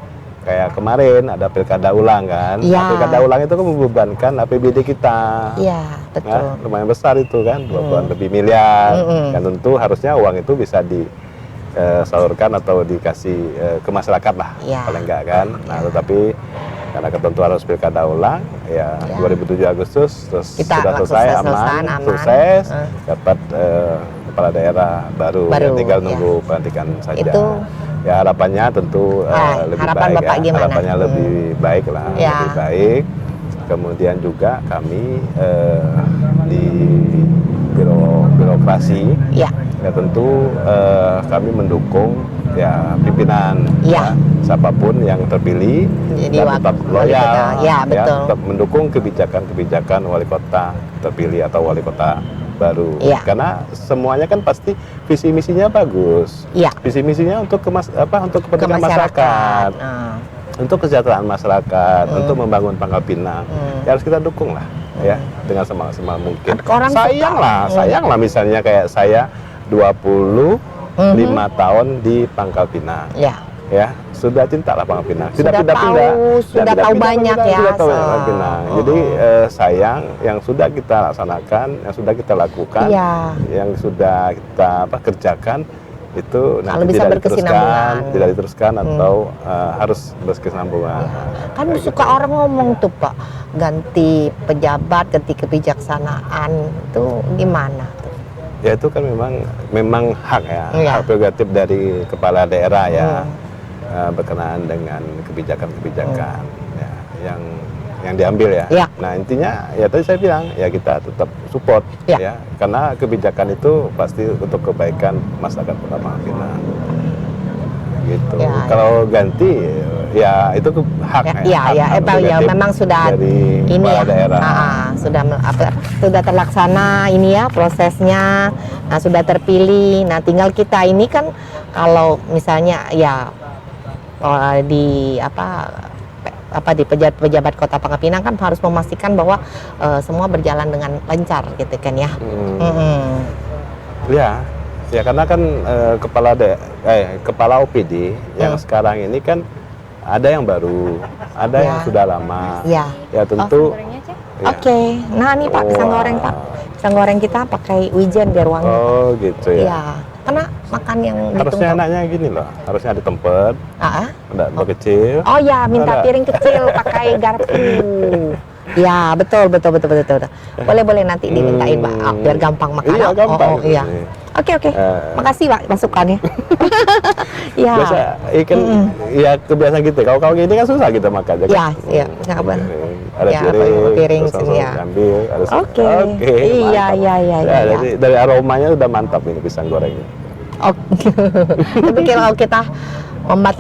kayak kemarin ada pilkada ulang kan. Iya. Nah, pilkada ulang itu kan membebankan APBD kita. Iya, betul. Nah, lumayan besar itu kan, 20-an lebih miliar. Dan tentu harusnya uang itu bisa disalurkan atau dikasih ke masyarakat lah, Iya. paling enggak kan. Nah, tetapi karena ketentuan harus pilkada ulang, ya 2007 Agustus terus Kita sudah selesai, aman. sukses, dapat kepala daerah baru, Baru, ya, tinggal ya. nunggu pelantikan saja. Itu- Ya harapannya tentu lebih harapan baik Bapak ya, gimana? harapannya lebih baik lah, Ya. lebih baik. Kemudian juga kami di birokrasi Ya. ya tentu kami mendukung ya pimpinan Ya. siapapun yang terpilih Jadi dan tetap wali loyal kota. Ya, betul. tetap mendukung kebijakan wali kota terpilih atau wali kota baru. Ya. Karena semuanya kan pasti visi misinya bagus. Ya. Visi misinya untuk untuk Ke kepentingan masyarakat, Nah, untuk kesejahteraan masyarakat, untuk membangun Pangkal Pinang. Ya harus kita dukung lah ya dengan semaksimal mungkin. Orang Sayang lah misalnya kayak saya 25 tahun di Pangkal Pinang. Ya, sudah cinta lah Pangkal Pinang. Sudah pindah-pindah. tahu Tidak banyak pindah-pindah, ya, Sudah tahu so. Pangkal Pinang. Jadi sayang yang sudah kita laksanakan, yang sudah kita lakukan, Iya. yang sudah kita kerjakan itu Kalau nanti bisa tidak berkesinambungan. diteruskan atau harus berkesinambungan. kan Kayak suka gitu. orang ngomong tuh Pak, ganti pejabat, ganti kebijaksanaan itu gimana tuh? Ya itu kan memang hak ya, Iya. hak prerogatif dari kepala daerah ya, berkenaan dengan kebijakan-kebijakan ya, yang diambil ya. Iya. Nah intinya ya tadi saya bilang ya kita tetap support Iya. ya, karena kebijakan itu pasti untuk kebaikan masyarakat Kota Pangkal Pinang. Gitu. Ya, Kalau ganti ya itu hak hak prerogatif memang sudah dari ini kepala ya, daerah. sudah terlaksana ini ya prosesnya, nah sudah terpilih. Nah tinggal kita ini kan kalau misalnya ya di di pejabat Kota Pangkal Pinang kan harus memastikan bahwa semua berjalan dengan lancar gitu kan ya. Ya karena kan kepala OPD yang sekarang ini kan ada yang baru, ada yang sudah lama. Ya. Ya tentu. Gorengnya, Cek. ya. Oke, nah nih Pak pisang goreng Pak, pisang goreng kita pakai wijen biar wangi. Oh gitu ya. Iya, karena makan yang Harusnya ditumpuk. enaknya gini loh, harusnya ada tempat, ada tempat kecil. Oh ya, minta Ada. piring kecil pakai garpu. Ya, betul. Boleh nanti dimintain Pak, biar gampang makan. Iya gampang. Oh, iya. Oke. Makasih Pak masukannya. Ya. Biasa ikan ya kebiasaan gitu. Kalau gini kan susah kita makan. Ya, iya, sabar. Ada Ya, piring terus sini langsung ya. ambil. Oke. Iya, mantap. iya. Ya, dari aromanya udah mantap ini pisang gorengnya. Oke. Tapi kalau kita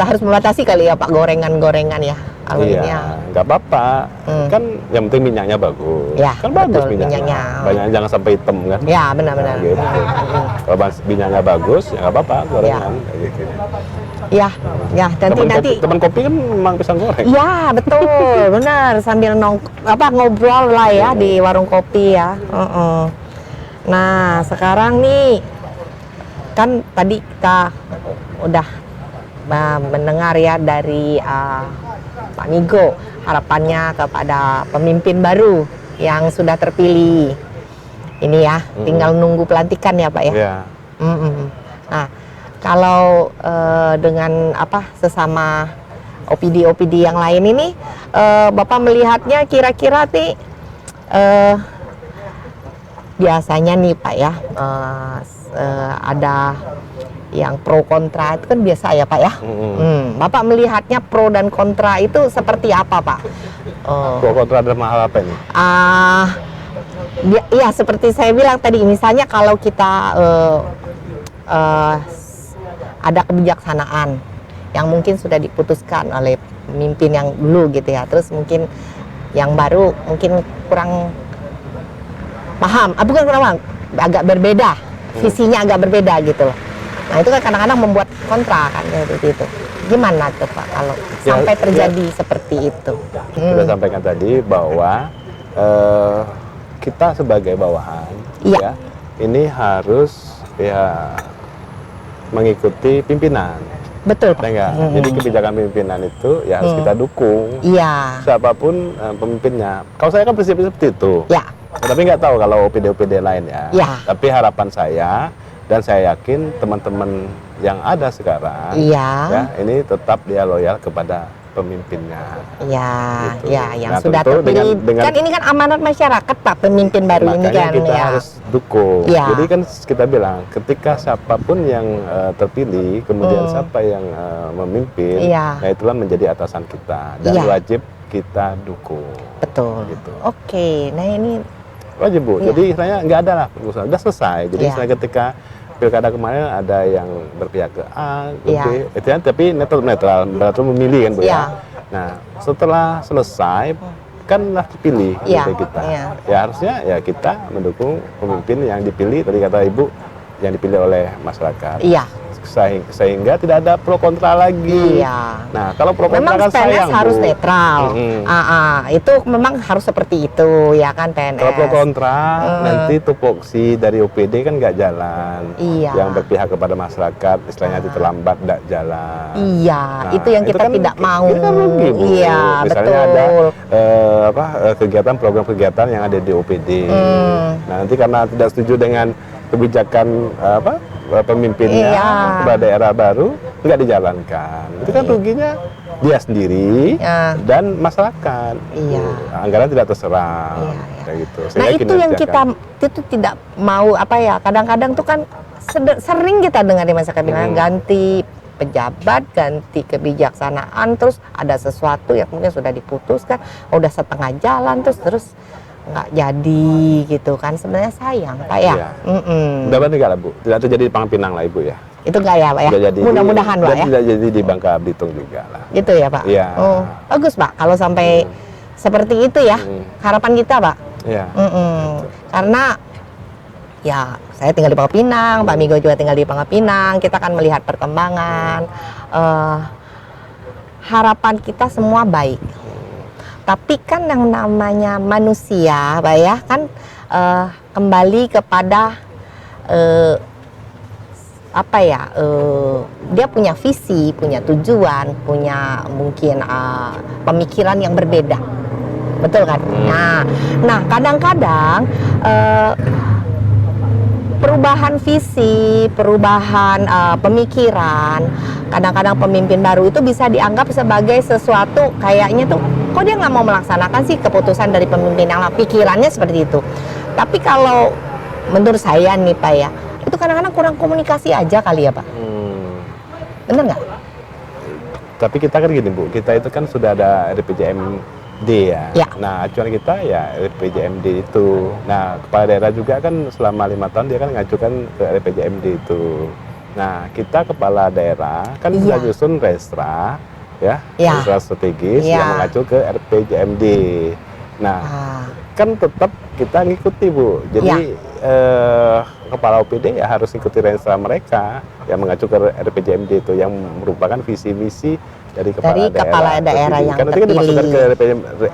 harus membatasi kali ya Pak gorengan ya. Kalau ini Iya, ya. nggak apa-apa. Kan yang penting minyaknya bagus. Ya, Kan bagus betul, minyaknya. minyaknya. Banyak jangan sampai hitam kan. Ya, benar-benar. Nah, gitu. Kalau minyaknya bagus, ya nggak apa-apa gorengan. Kayak gitu. Ya, ya, nanti. Teman kopi kan memang pisang goreng. Ya, betul, benar. Sambil ngobrol lah ya di warung kopi ya. Nah, sekarang nih kan tadi kita udah mendengar ya dari Pak Migo harapannya kepada pemimpin baru yang sudah terpilih. Ini ya, tinggal nunggu pelantikan ya Pak ya. Iya. Nah, kalau dengan sesama OPD yang lain ini, Bapak melihatnya kira-kira nih biasanya nih Pak ya, ada yang pro kontra itu kan biasa ya Pak ya. Bapak melihatnya pro dan kontra itu seperti apa Pak? Pro kontra dalam hal apa ini? Ya seperti saya bilang tadi, misalnya kalau kita ada kebijaksanaan yang mungkin sudah diputuskan oleh pemimpin yang dulu gitu ya, terus mungkin yang baru mungkin kurang paham, bukan kurang paham, agak berbeda, visinya agak berbeda gitu loh. Nah itu kan kadang-kadang membuat kontra kan gitu. Gimana tuh Pak kalau sampai terjadi seperti itu? Sudah sampaikan tadi bahwa kita sebagai bawahan ya ini harus ya mengikuti pimpinan. Betul Pak. Enggak? Jadi kebijakan pimpinan itu ya harus kita dukung. Iya. Siapapun pemimpinnya. Kalau saya kan prinsipnya seperti itu. Ya. Tapi nggak tahu kalau OPD lain ya. Ya. Tapi harapan saya dan saya yakin teman-teman yang ada sekarang ya ini tetap dia loyal kepada pemimpinnya. Ya, gitu. ya yang Nah, sudah tentu terpilih dengan kan ini kan amanat masyarakat Pak, pemimpin baru ini makanya kan kita ya. harus dukung. Ya. Jadi kan kita bilang ketika siapapun yang terpilih, kemudian siapa yang memimpin, Iya. nah itulah menjadi atasan kita dan Iya. wajib kita dukung. Betul. Gitu. Oke, nah ini Wajib Bu. Iya. Jadi istilahnya nggak ada lah urusan, udah selesai. Jadi Iya. istilahnya ketika pilkada kemarin ada yang berpihak ke A, ke Iya. B, itu kan tapi netral, berarti memilih kan Bu Iya. ya. Nah setelah selesai kan lah dipilih Iya, oleh kita. iya. Ya harusnya ya kita mendukung pemimpin yang dipilih tadi kata Ibu yang dipilih oleh masyarakat. iya. Sehingga tidak ada pro kontra lagi. Iya. Nah kalau pro kontra Memang kan PNS sayang harus Bu. netral. Itu memang harus seperti itu ya kan PNS. Kalau pro kontra nanti tupoksi dari OPD kan nggak jalan. Iya. Yang berpihak kepada masyarakat, istilahnya itu terlambat nggak jalan. Iya, Nah, itu yang kita kan tidak mau. Itu kan rugi Bu. Iya, Misalnya betul. ada kegiatan program kegiatan yang ada di OPD. Nah nanti karena tidak setuju dengan kebijakan pemimpinnya Iya. kepada daerah baru nggak dijalankan. Itu kan ruginya dia sendiri Ya. dan masyarakat. Iya. Anggaran tidak terserap. Iya, iya. Kayak gitu. Nah Sehingga itu yang kinerja kita itu tidak mau kadang-kadang tuh kan sering kita dengar di masyarakat bilang ganti pejabat, ganti kebijaksanaan, terus ada sesuatu yang mungkin sudah diputuskan, udah setengah jalan terus nggak jadi gitu kan, sebenarnya sayang Pak ya. Iya. Mudah-mudahan enggak lah Bu, tidak terjadi di Pangpinang lah Ibu ya. Itu enggak ya Pak ya? Tidak jadi Mudah-mudahan Pak ya. Tidak jadi di Bangka Belitung juga lah. Gitu ya Pak. Iya. Oh, bagus Pak kalau sampai seperti itu ya. Harapan kita Pak. Iya. Karena ya saya tinggal di Pangkal Pinang, Pak Migo juga tinggal di Pangkal Pinang, kita akan melihat perkembangan. Harapan kita semua baik. Tapi kan yang namanya manusia, Pak ya, kan kembali kepada dia punya visi, punya tujuan, punya mungkin pemikiran yang berbeda, betul kan? Nah kadang-kadang perubahan visi, perubahan pemikiran, kadang-kadang pemimpin baru itu bisa dianggap sebagai sesuatu kayaknya tuh kok dia nggak mau melaksanakan sih keputusan dari pemimpin yang lain, pikirannya seperti itu. Tapi kalau menurut saya nih Pak ya, itu kadang-kadang kurang komunikasi aja kali ya Pak. Bener nggak? Tapi kita kan gini Bu, kita itu kan sudah ada RPJMD ya. Ya. Nah acuan kita ya RPJMD itu. Nah kepala daerah juga kan selama 5 tahun dia kan ngajukan ke RPJMD itu. Nah kita kepala daerah kan sudah nyusun restra Ya. Desa strategis Ya. yang mengacu ke RPJMD. Nah, Ah, kan tetap kita ngikuti Bu. Jadi kepala OPD ya harus ikuti Renstra mereka yang mengacu ke RPJMD itu yang merupakan visi misi dari kepala daerah yang kan nanti kan dimasukkan ke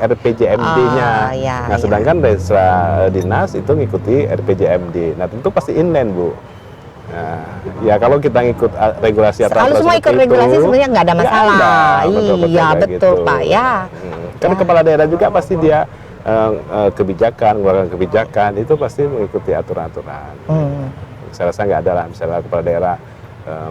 RPJMD-nya. Oh, ya, Nah, ya. sedangkan Renstra dinas itu ngikuti RPJMD. Nah, tentu pasti inline Bu. Nah, ya kalau kita ngikut regulasi atau Kalau semua ikut regulasi sebenarnya nggak ada masalah. Iya, betul Pak ya. Kan Ya. kepala daerah juga pasti dia kebijakan, mengeluarkan kebijakan itu pasti mengikuti aturan-aturan. Saya rasa nggak ada lah misalnya kepala daerah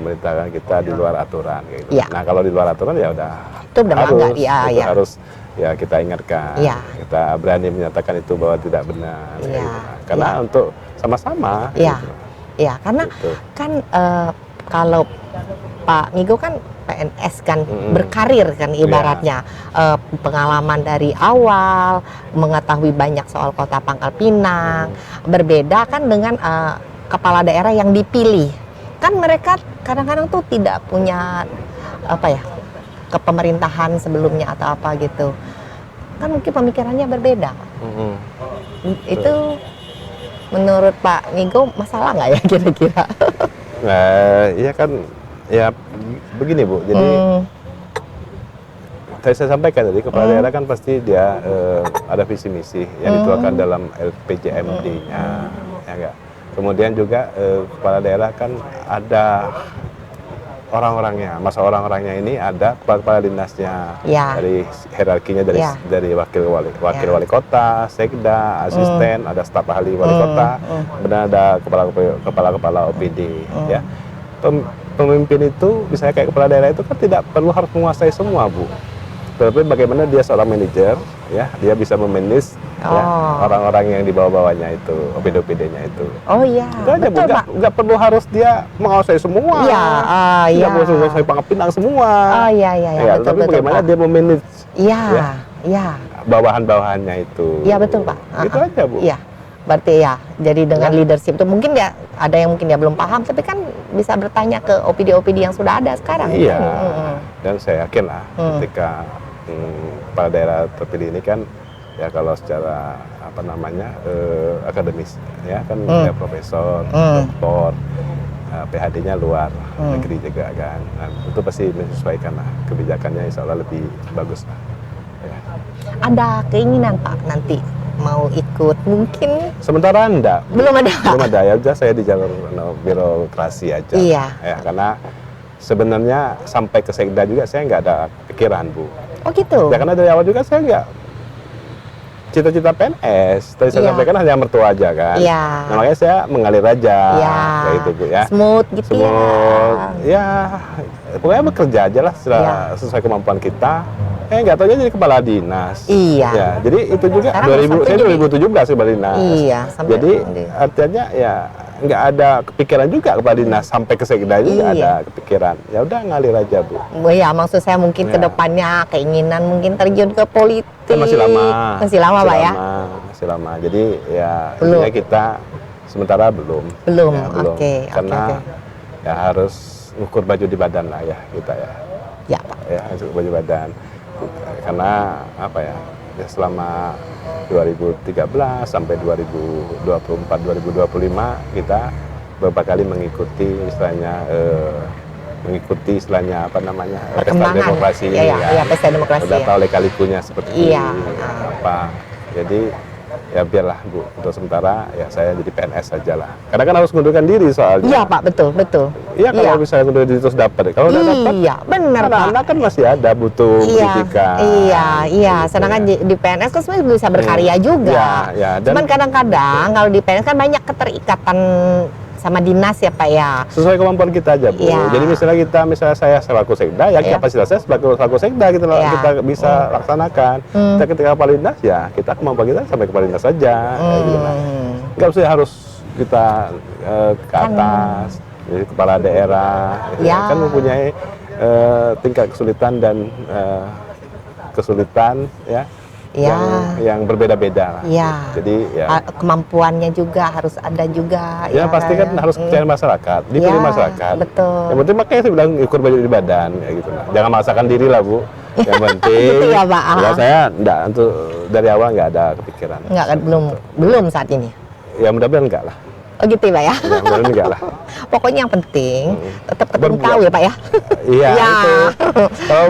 merintahkan kita di luar aturan kayak gitu. Ya. Nah kalau di luar aturan ya udah Itu udah melanggar, ya, itu ya. harus ya kita ingatkan, Ya. kita berani menyatakan itu bahwa tidak benar. Kayak Ya. gitu. Karena Ya. untuk sama-sama. Ya. gitu. Ya, karena Gitu. kan kalau Pak Migo kan PNS kan Mm-mm. berkarir kan ibaratnya. Pengalaman dari awal, mengetahui banyak soal Kota Pangkal Pinang. Berbeda kan dengan kepala daerah yang dipilih. Kan mereka kadang-kadang tuh tidak punya apa ya, kepemerintahan sebelumnya atau apa gitu. Kan mungkin pemikirannya berbeda. Mm-mm. Itu menurut Pak Migo masalah nggak ya kira-kira? Nah, iya kan ya begini Bu. Jadi tadi saya sampaikan tadi kepala daerah kan pasti dia ada visi misi yang dituangkan dalam LPJMD-nya, ya enggak. Kemudian juga kepala daerah kan ada orang-orangnya, masa orang-orangnya ini ada kepala dinasnya, Ya. dari hierarkinya Ya. dari wakil Ya. wali kota, sekda, asisten, ada staf ahli wali kota, kemudian ada kepala OPD, ya. Pemimpin itu, misalnya kayak kepala daerah itu kan tidak perlu harus menguasai semua Bu. Tapi bagaimana dia seorang manajer, ya, dia bisa memanage ya, orang-orang yang di bawah-bawahnya itu, OPD-OPD-nya itu. Oh iya, Itu aja Bu, betul Pak. nggak perlu harus dia menguasai semua. Iya, iya. Nggak perlu menguasai Pangkal Pinang semua. Oh iya, iya, iya, Ya, betul, tapi betul, bagaimana Pak. dia memanage Iya, ya. iya. bawahan-bawahannya itu. Iya betul Pak. Itu aja Bu. Iya. Berarti ya, jadi dengan Ya. leadership itu mungkin ya ada yang mungkin dia belum paham, tapi kan bisa bertanya ke OPD-OPD yang sudah ada sekarang. Iya, Mm-mm. dan saya yakin lah ketika kepala daerah terpilih ini kan ya kalau secara apa namanya akademis ya kan dia profesor, doktor, PhD-nya luar negeri juga kan. Nah, itu pasti menyesuaikan lah kebijakannya, insya Allah lebih bagus lah. Ya. Ada keinginan Pak nanti mau ikut mungkin Sementara enggak, belum ada. belum ada ya, udah saya di jalur birokrasi aja. Iya. Ya, karena sebenarnya sampai ke sekda juga saya nggak ada pikiran Bu. Oh gitu. Ya karena dari awal juga saya nggak cita-cita PNS. Tadi saya Iya. sampaikan hanya mertua aja kan. Iya. Nah, makanya saya mengalir aja. Iya. Kayak gitu Bu ya. Smooth gitu Smooth. ya. Ya, pokoknya bekerja aja lah Iya. sesuai kemampuan kita. Nggak tahu jadi kepala dinas. Iya. Ya, jadi itu juga Sekarang 2000, sampai saya jadi- 2017 kepala dinas. Iya, sampai Jadi jadi. artinya ya nggak ada kepikiran juga kepala dinas sampai ke sekda juga Iya. ada kepikiran. Ya udah ngalir aja Bu. Oh ya, maksud saya mungkin Ya. kedepannya keinginan mungkin terjun ke politik. Kan masih lama. Masih lama Pak ya. Masih lama. Jadi ya Belum. intinya kita sementara belum. Belum. Ya, Oke, Karena oke. ya harus ngukur baju di badan lah ya kita ya. Ya Pak. Ya ngukur baju badan. Karena apa ya? Ya selama 2013 sampai 2024 2025 kita beberapa kali mengikuti istilahnya apa namanya pesta Perkembangan. demokrasi Iya, iya, kan. iya, pesta demokrasi, Udah ya. tahu lika-likunya seperti Iya. apa. Jadi ya biarlah Bu, untuk sementara ya saya jadi PNS saja lah. Karena kan harus mengundurkan diri soalnya. Iya Pak, betul, betul. Iya kalau misalnya mengundurkan diri terus dapat. Kalau udah dapat, Iya, benar Pak. anak-anak kan masih ada butuh Iya, pendidikan. iya. Gitu Sedangkan ya. di PNS kan sebenarnya bisa berkarya juga. Iya, iya. Dan Cuman kadang-kadang kalau di PNS kan banyak keterikatan sama dinas ya Pak ya. sesuai kemampuan kita aja Bu. Iya. Jadi misalnya saya selaku sekda, ya Iya. kapasitas saya selaku sekda kita Iya. kita bisa laksanakan. Kita ketika kepala dinas ya kita kemampuan kita sampai kepala dinas saja. Kayak gitu, nah. Nggak usah harus kita ke atas, jadi kepala daerah, gitu Ya. kan mempunyai tingkat kesulitan dan kesulitan ya Ya. yang berbeda-beda lah. Ya. Jadi ya Kemampuannya juga harus ada juga. ya pasti kan harus percaya masyarakat, dipilih Ya, masyarakat. betul. Yang penting makanya saya bilang ukur baju di badan kayak gitu lah. Jangan memaksakan diri lah Bu. Yang penting. Gitu ya, Pak. Kalau saya enggak, untuk dari awal nggak ada kepikiran. Enggak kan, belum saat ini. Ya mudah-mudahan enggak lah. Oh gitu ya, Pak ya. Ya, mudah-mudahan enggak lah. Pokoknya yang penting tetap ketemu Berbuat. tahu ya, Pak ya. Iya Ya. itu. Kalau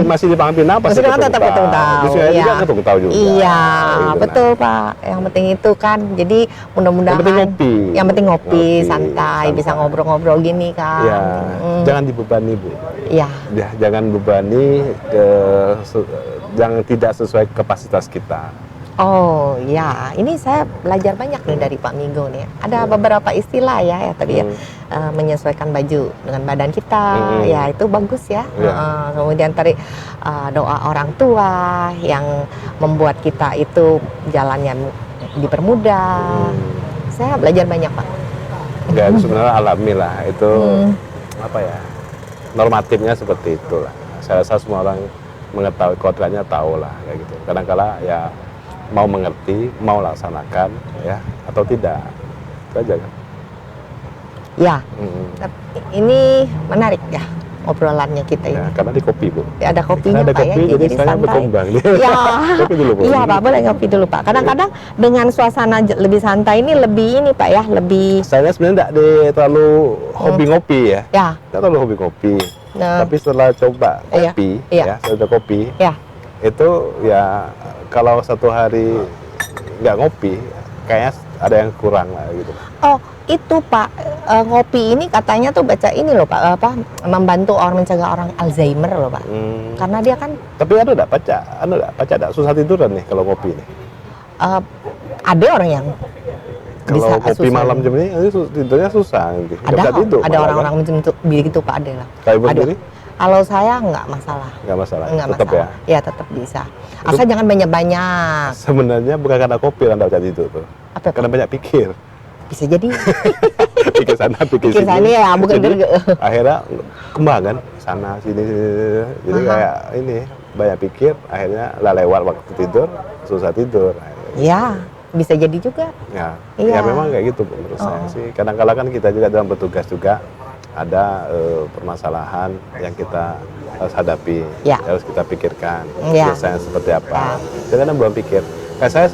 masih di Pangkal Pinang pasti Masih kan tetap ketemu tahu. Di sini juga ketemu tahu juga. Iya, Gitu, betul nah. Pak. Yang penting itu kan. Jadi mudah-mudahan. Yang penting ngopi. Yang penting ngopi, Ngopi, santai, bisa santai. ngobrol-ngobrol gini kan. Ya, jangan dibebani Bu. Iya. Ya, jangan bebani yang tidak sesuai kapasitas kita. Oh ya, ini saya belajar banyak nih dari Pak Migo nih. Ada beberapa istilah ya tadi ya, menyesuaikan baju dengan badan kita, ya itu bagus ya. Ya. Kemudian tadi doa orang tua yang membuat kita itu jalannya dipermudah. Saya belajar banyak Pak. Enggak, itu sebenarnya alami lah. Itu apa ya? Normatifnya seperti itulah. Saya rasa semua orang mengetahui kodratnya tahu lah kayak gitu. Kadang-kala ya mau mengerti, mau laksanakan ya atau tidak. Itu aja kan. Ya, ini menarik ya obrolannya kita ini. Ya, karena di kopi Bu. Ya, ada kopinya Karena ada Pak kopi, ya, jadi saya santai. berkembang. Ya, Kopi dulu Bu. iya Pak, boleh ngopi dulu Pak. Kadang-kadang dengan suasana lebih santai ini lebih ini Pak ya, lebih Saya sebenarnya tidak terlalu hobi ngopi ya. ya. Tidak terlalu hobi ngopi. Nah, Tapi setelah coba Iya, kopi, iya. ya, saya coba kopi, ya. itu ya kalau satu hari nggak ngopi, kayaknya ada yang kurang lah gitu. Oh, itu Pak, ngopi ini katanya tuh baca ini loh Pak, apa membantu orang mencegah orang Alzheimer loh Pak. Karena dia kan Tapi baca enggak susah tiduran nih kalau ngopi nih. ada orang yang Kalau bisa kopi susah. malam jam ini tidurnya susah nanti. Nggak bisa tidur. Ada malah, orang-orang macam itu begitu Pak, ada lah. kan? Kayak ibu Ada. sendiri Kalau saya nggak masalah. nggak masalah. Nggak Tetap masalah. Ya tetap bisa. Asal jangan banyak-banyak. ya. Sebenarnya bukan karena kopi yang nggak bisa tidur tuh. Apa Pak? Karena banyak pikir. Bisa jadi. Pikir sana, pikir Pikir sini. sana ya, bukan Jadi, gerge. akhirnya kembang kan sana sini. Jadi Aha. kayak ini banyak pikir, akhirnya lah lewat waktu tidur susah tidur. Akhirnya. Ya, bisa jadi juga. Ya, Iya. ya memang kayak gitu menurut saya Oh. sih. Kadang-kala kan kita juga dalam bertugas juga ada permasalahan yang kita harus hadapi, Ya. harus kita pikirkan. Ya. Biasanya seperti apa? Saya kadang belum pikir. Kayak saya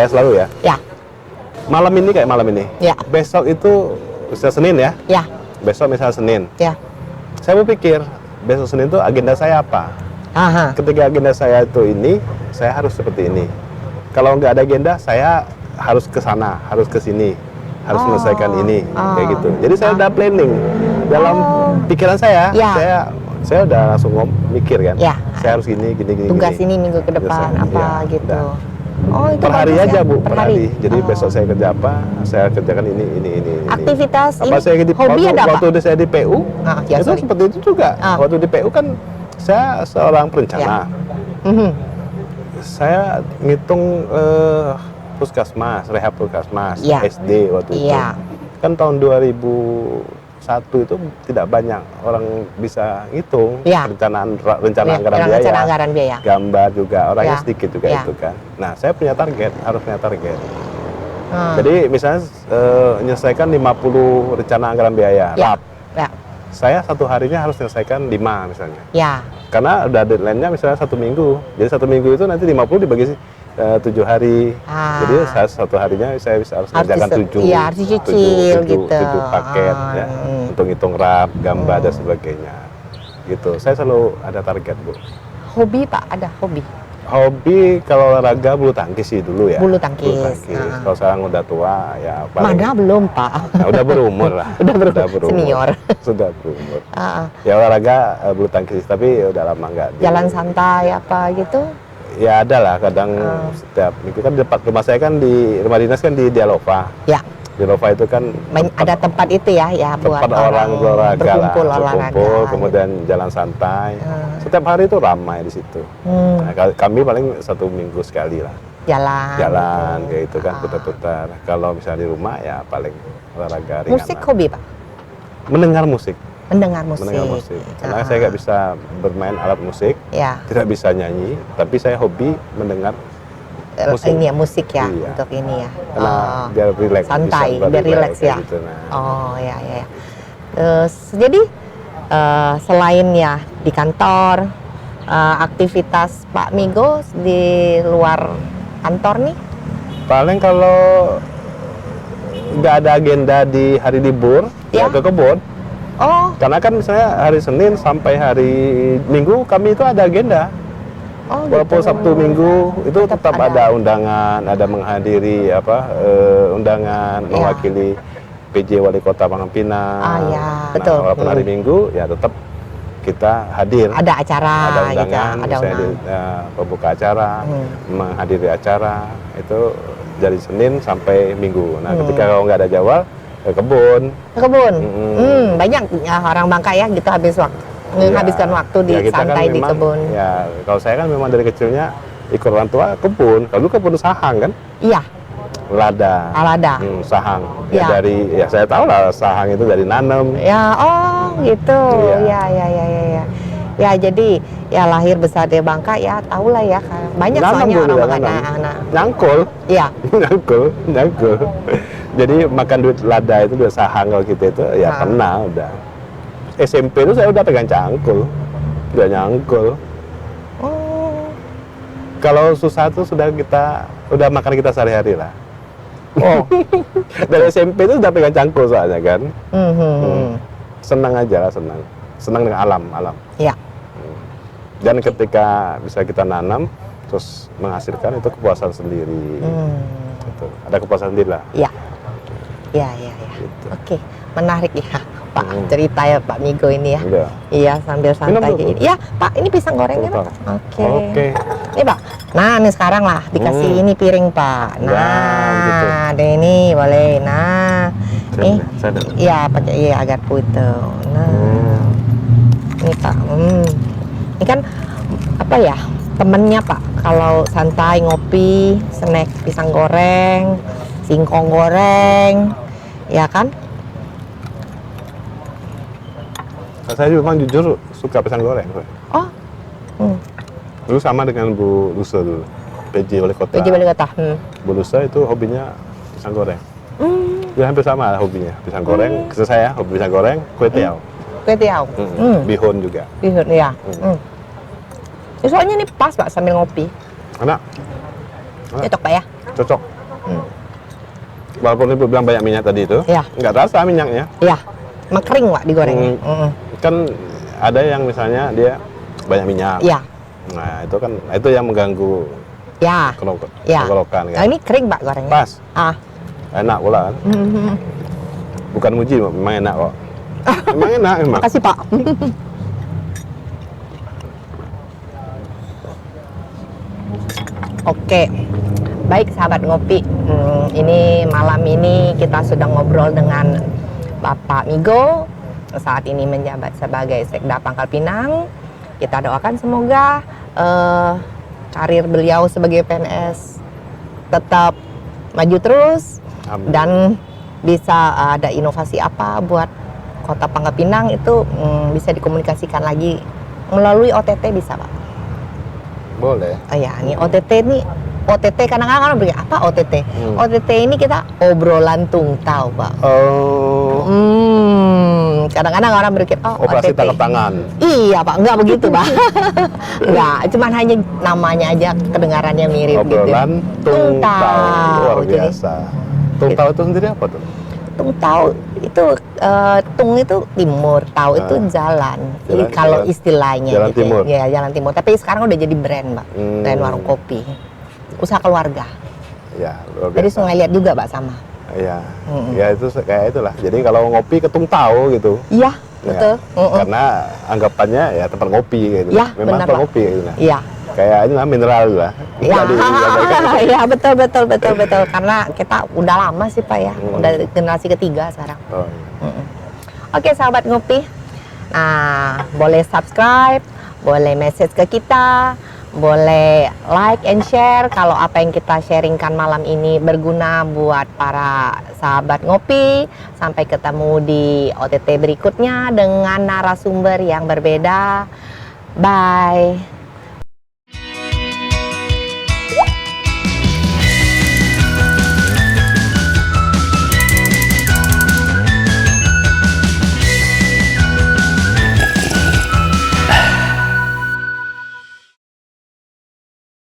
selalu ya. Ya, Malam ini kayak malam ini. Ya. Besok itu bisa Senin ya. ya, Besok misalnya Senin. ya. Saya berpikir besok Senin itu agenda saya apa? Aha. Ketika agenda saya itu ini, saya harus seperti ini. Kalau nggak ada agenda, saya harus ke sana, harus ke sini, harus Oh. menyelesaikan ini, kayak Oh. gitu. Jadi saya udah planning dalam pikiran saya, Ya. saya udah langsung mikir kan. Ya. Saya harus gini. Tugas ini minggu ke depan Biasa, apa ya, gitu. udah. Oh, itu Per hari bagus aja ya? Bu, per hari. Jadi Oh. besok saya kerja apa, saya kerjakan ini. Aktivitas Apa ini, saya di hobi ada apa? waktu saya di PU, Ah, ya, itu sorry. seperti itu juga. Ah. Waktu di PU kan saya seorang perencana. Mhm. Saya ngitung puskesmas, rehab puskesmas, Iya. SD waktu itu. Iya. Kan tahun 2001 itu tidak banyak orang bisa ngitung Iya. rencana Ya, anggaran yang biaya, rencana anggaran biaya. gambar juga orangnya Iya. sedikit juga Iya. itu kan. Nah, saya punya target, harus punya target. Hmm. Jadi misalnya menyelesaikan 50 rencana anggaran biaya, Ya. RAP. Ya. Saya satu harinya harus menyelesaikan 5 misalnya. Ya. Karena udah deadline-nya misalnya 1 minggu. Jadi 1 minggu itu nanti 50 dibagi 7 hari. Ah. Jadi saya satu harinya saya harus Harus kerjakan dise- 7. iya, harus dicicil gitu. 7 paket Ah, ya. Untuk hitung RAP, gambar dan sebagainya. Gitu. Saya selalu ada target, Bu. Hobi Pak, ada hobi. Hobi kalau olahraga bulu tangkis sih dulu ya. Bulu tangkis. Ah. Kalau sekarang udah tua ya paling Mana belum Pak? Nah, udah berumur lah. Udah berumur. Senior. Sudah berumur. Ah, Ya olahraga bulu tangkis tapi udah lama nggak. jalan santai apa gitu? Ya ada lah kadang setiap minggu kan depan rumah saya kan di rumah dinas kan di Dialova. Ya, Dialova itu kan ada tempat itu ya buat tempat orang berolahraga lah, berkumpul olahraga. berkumpul, gitu. kemudian jalan santai. Ah. Setiap hari itu ramai di situ. Hmm, Nah, kami paling 1 minggu sekali lah jalan kayak itu kan Ah. putar-putar. Kalau misalnya di rumah ya paling olahraga ringan. Musik lah. hobi Pak? Mendengar musik. Mendengar musik. mendengar musik. Karena Ah. saya nggak bisa bermain alat musik, Ya, tidak bisa nyanyi, tapi saya hobi mendengar musik. ini ya musik ya Iya. untuk ini ya. Karena Oh. biar rileks, Santai, bisa biar rileks kayak ya. gitu, nah. Oh ya ya. Ya. Terus, jadi selain ya di kantor, aktivitas Pak Migo di luar kantor nih, Paling kalau nggak ada agenda di hari libur, Ya. ya ke kebun. oh Karena kan misalnya hari Senin sampai hari Minggu kami itu ada agenda. Walaupun gitu. Sabtu Minggu itu Tetap tetap ada. ada undangan, ada menghadiri undangan Ya. mewakili PJ Wali Kota Pangkal Pinang. Ah, ya, betul. Nah, walaupun hari Minggu ya tetap kita hadir. Ada acara, Ada gitu, undangan, ada misalnya undangan. pembuka acara, menghadiri acara itu dari Senin sampai Minggu. Nah, ketika kalau nggak ada jadwal ke kebun. Ke kebun. Mm-mm. Banyak ya, orang Bangka ya gitu habis waktu menghabiskan waktu di kita kan santai di memang, kebun. Ya, kalau saya kan memang dari kecilnya ikut orang tua kebun. Kalau dulu kebun sahang kan, Iya, lada, alada. sahang. Ya. Ya saya tahu lah sahang itu dari nanam. Ya, oh gitu. Iya. Ya. Ya, jadi ya lahir besar di Bangka ya, tahulah ya. Banyak Nanam soalnya dulu orang ya, Bangka. nanam. Nah, Nyangkul, iya. nyangkul. Jadi makan duit lada itu udah sahang kalau kita itu ya Ah. kena udah. SMP itu saya udah pegang cangkul, udah nyangkul. Oh, Kalau susah tuh udah makan kita sehari-hari lah. oh. Dari SMP itu udah pegang cangkul soalnya kan. Mhm. Senang aja lah, senang dengan alam. Ya, Dan ketika bisa kita nanam terus menghasilkan itu kepuasan sendiri. Gitu. Ada kepuasan sendiri lah. ya. Gitu. Oke, menarik ya, Pak. Cerita ya Pak Migo ini ya. Udah. Iya, sambil santai Minum kayak dulu. gini. Ya, Pak, ini pisang gorengnya, Tuh, Pak. Oke. Oke. Ini, Pak. Nah, ini sekarang lah dikasih ini piring, Pak. Ya, Nah, gitu. ada ini boleh. Nah, nih. Saya Iya, pakai agar putih. Nah, ini Pak. Ini kan apa ya? Temennya Pak. Kalau santai ngopi, snack pisang goreng, singkong goreng, ya kan? Saya memang jujur suka pisang goreng. Oh, Dulu sama dengan Bu Lusa dulu. PJ Wali Kota. PJ Wali Kota. Bu Lusa itu hobinya pisang goreng. Ya hampir sama lah hobinya. Pisang goreng, khusus saya hobi pisang goreng, kue tiaw. Kue tiaw. Bihun juga. Bihun, ya. Ya, soalnya ini pas Pak sambil ngopi. Enak, Cocok Pak ya? cocok. Walaupun Ibu bilang banyak minyak tadi itu, Iya. nggak rasa minyaknya. Iya. Emang kering Pak digorengnya. Kan ada yang misalnya dia banyak minyak. Iya. Nah itu yang mengganggu Ya. Ya. tenggorokan Nah, kan. ini kering Pak gorengnya. Pas, Ah. enak pula kan. Bukan muji, memang enak kok. Memang enak memang. Makasih Pak. Oke, baik sahabat ngopi. Ini malam ini kita sudah ngobrol dengan Bapak Migo. Saat ini menjabat sebagai Sekda Pangkal Pinang. Kita doakan semoga karir beliau sebagai PNS tetap maju terus Amin. dan bisa ada inovasi apa buat Kota Pangkal Pinang itu bisa dikomunikasikan lagi melalui OTT bisa Pak. Boleh. Oh ya, ini OTT kadang-kadang orang berpikir apa OTT? OTT ini kita obrolan tungtau Pak. Oh, Kadang-kadang orang berpikir operasi OTT. tangkap tangan. Iya Pak, enggak begitu Pak. Enggak, cuman hanya namanya aja kedengarannya mirip Obrolan gitu. tungtau, luar Jadi, biasa. Tungtau itu sendiri apa tuh? Tungtau itu tung itu timur, tau itu jalan. Jadi Jalan, kalau jalan. istilahnya Jalan gitu timur. ya, jalan timur. Tapi sekarang udah jadi brand, Mbak. Brand warung kopi. Usaha keluarga. Ya, luar Jadi biasa. sungai lihat juga, Mbak, sama. Iya, ya itu kayak itulah. Jadi kalau ngopi ke tungtau gitu. Iya, Ya, betul. Karena anggapannya ya tempat ngopi gitu. Ya, Memang benar, tempat Pak. ngopi gitu. Nah. Iya. Kayak ini lah mineral lah. Iya, Jadi, iya betul. Karena kita udah lama sih Pak ya, udah generasi ketiga sekarang. Oh, Oke sahabat ngopi, nah boleh subscribe, boleh message ke kita, Boleh like and share kalau apa yang kita sharingkan malam ini berguna buat para sahabat ngopi. Sampai ketemu di OTT berikutnya dengan narasumber yang berbeda. Bye.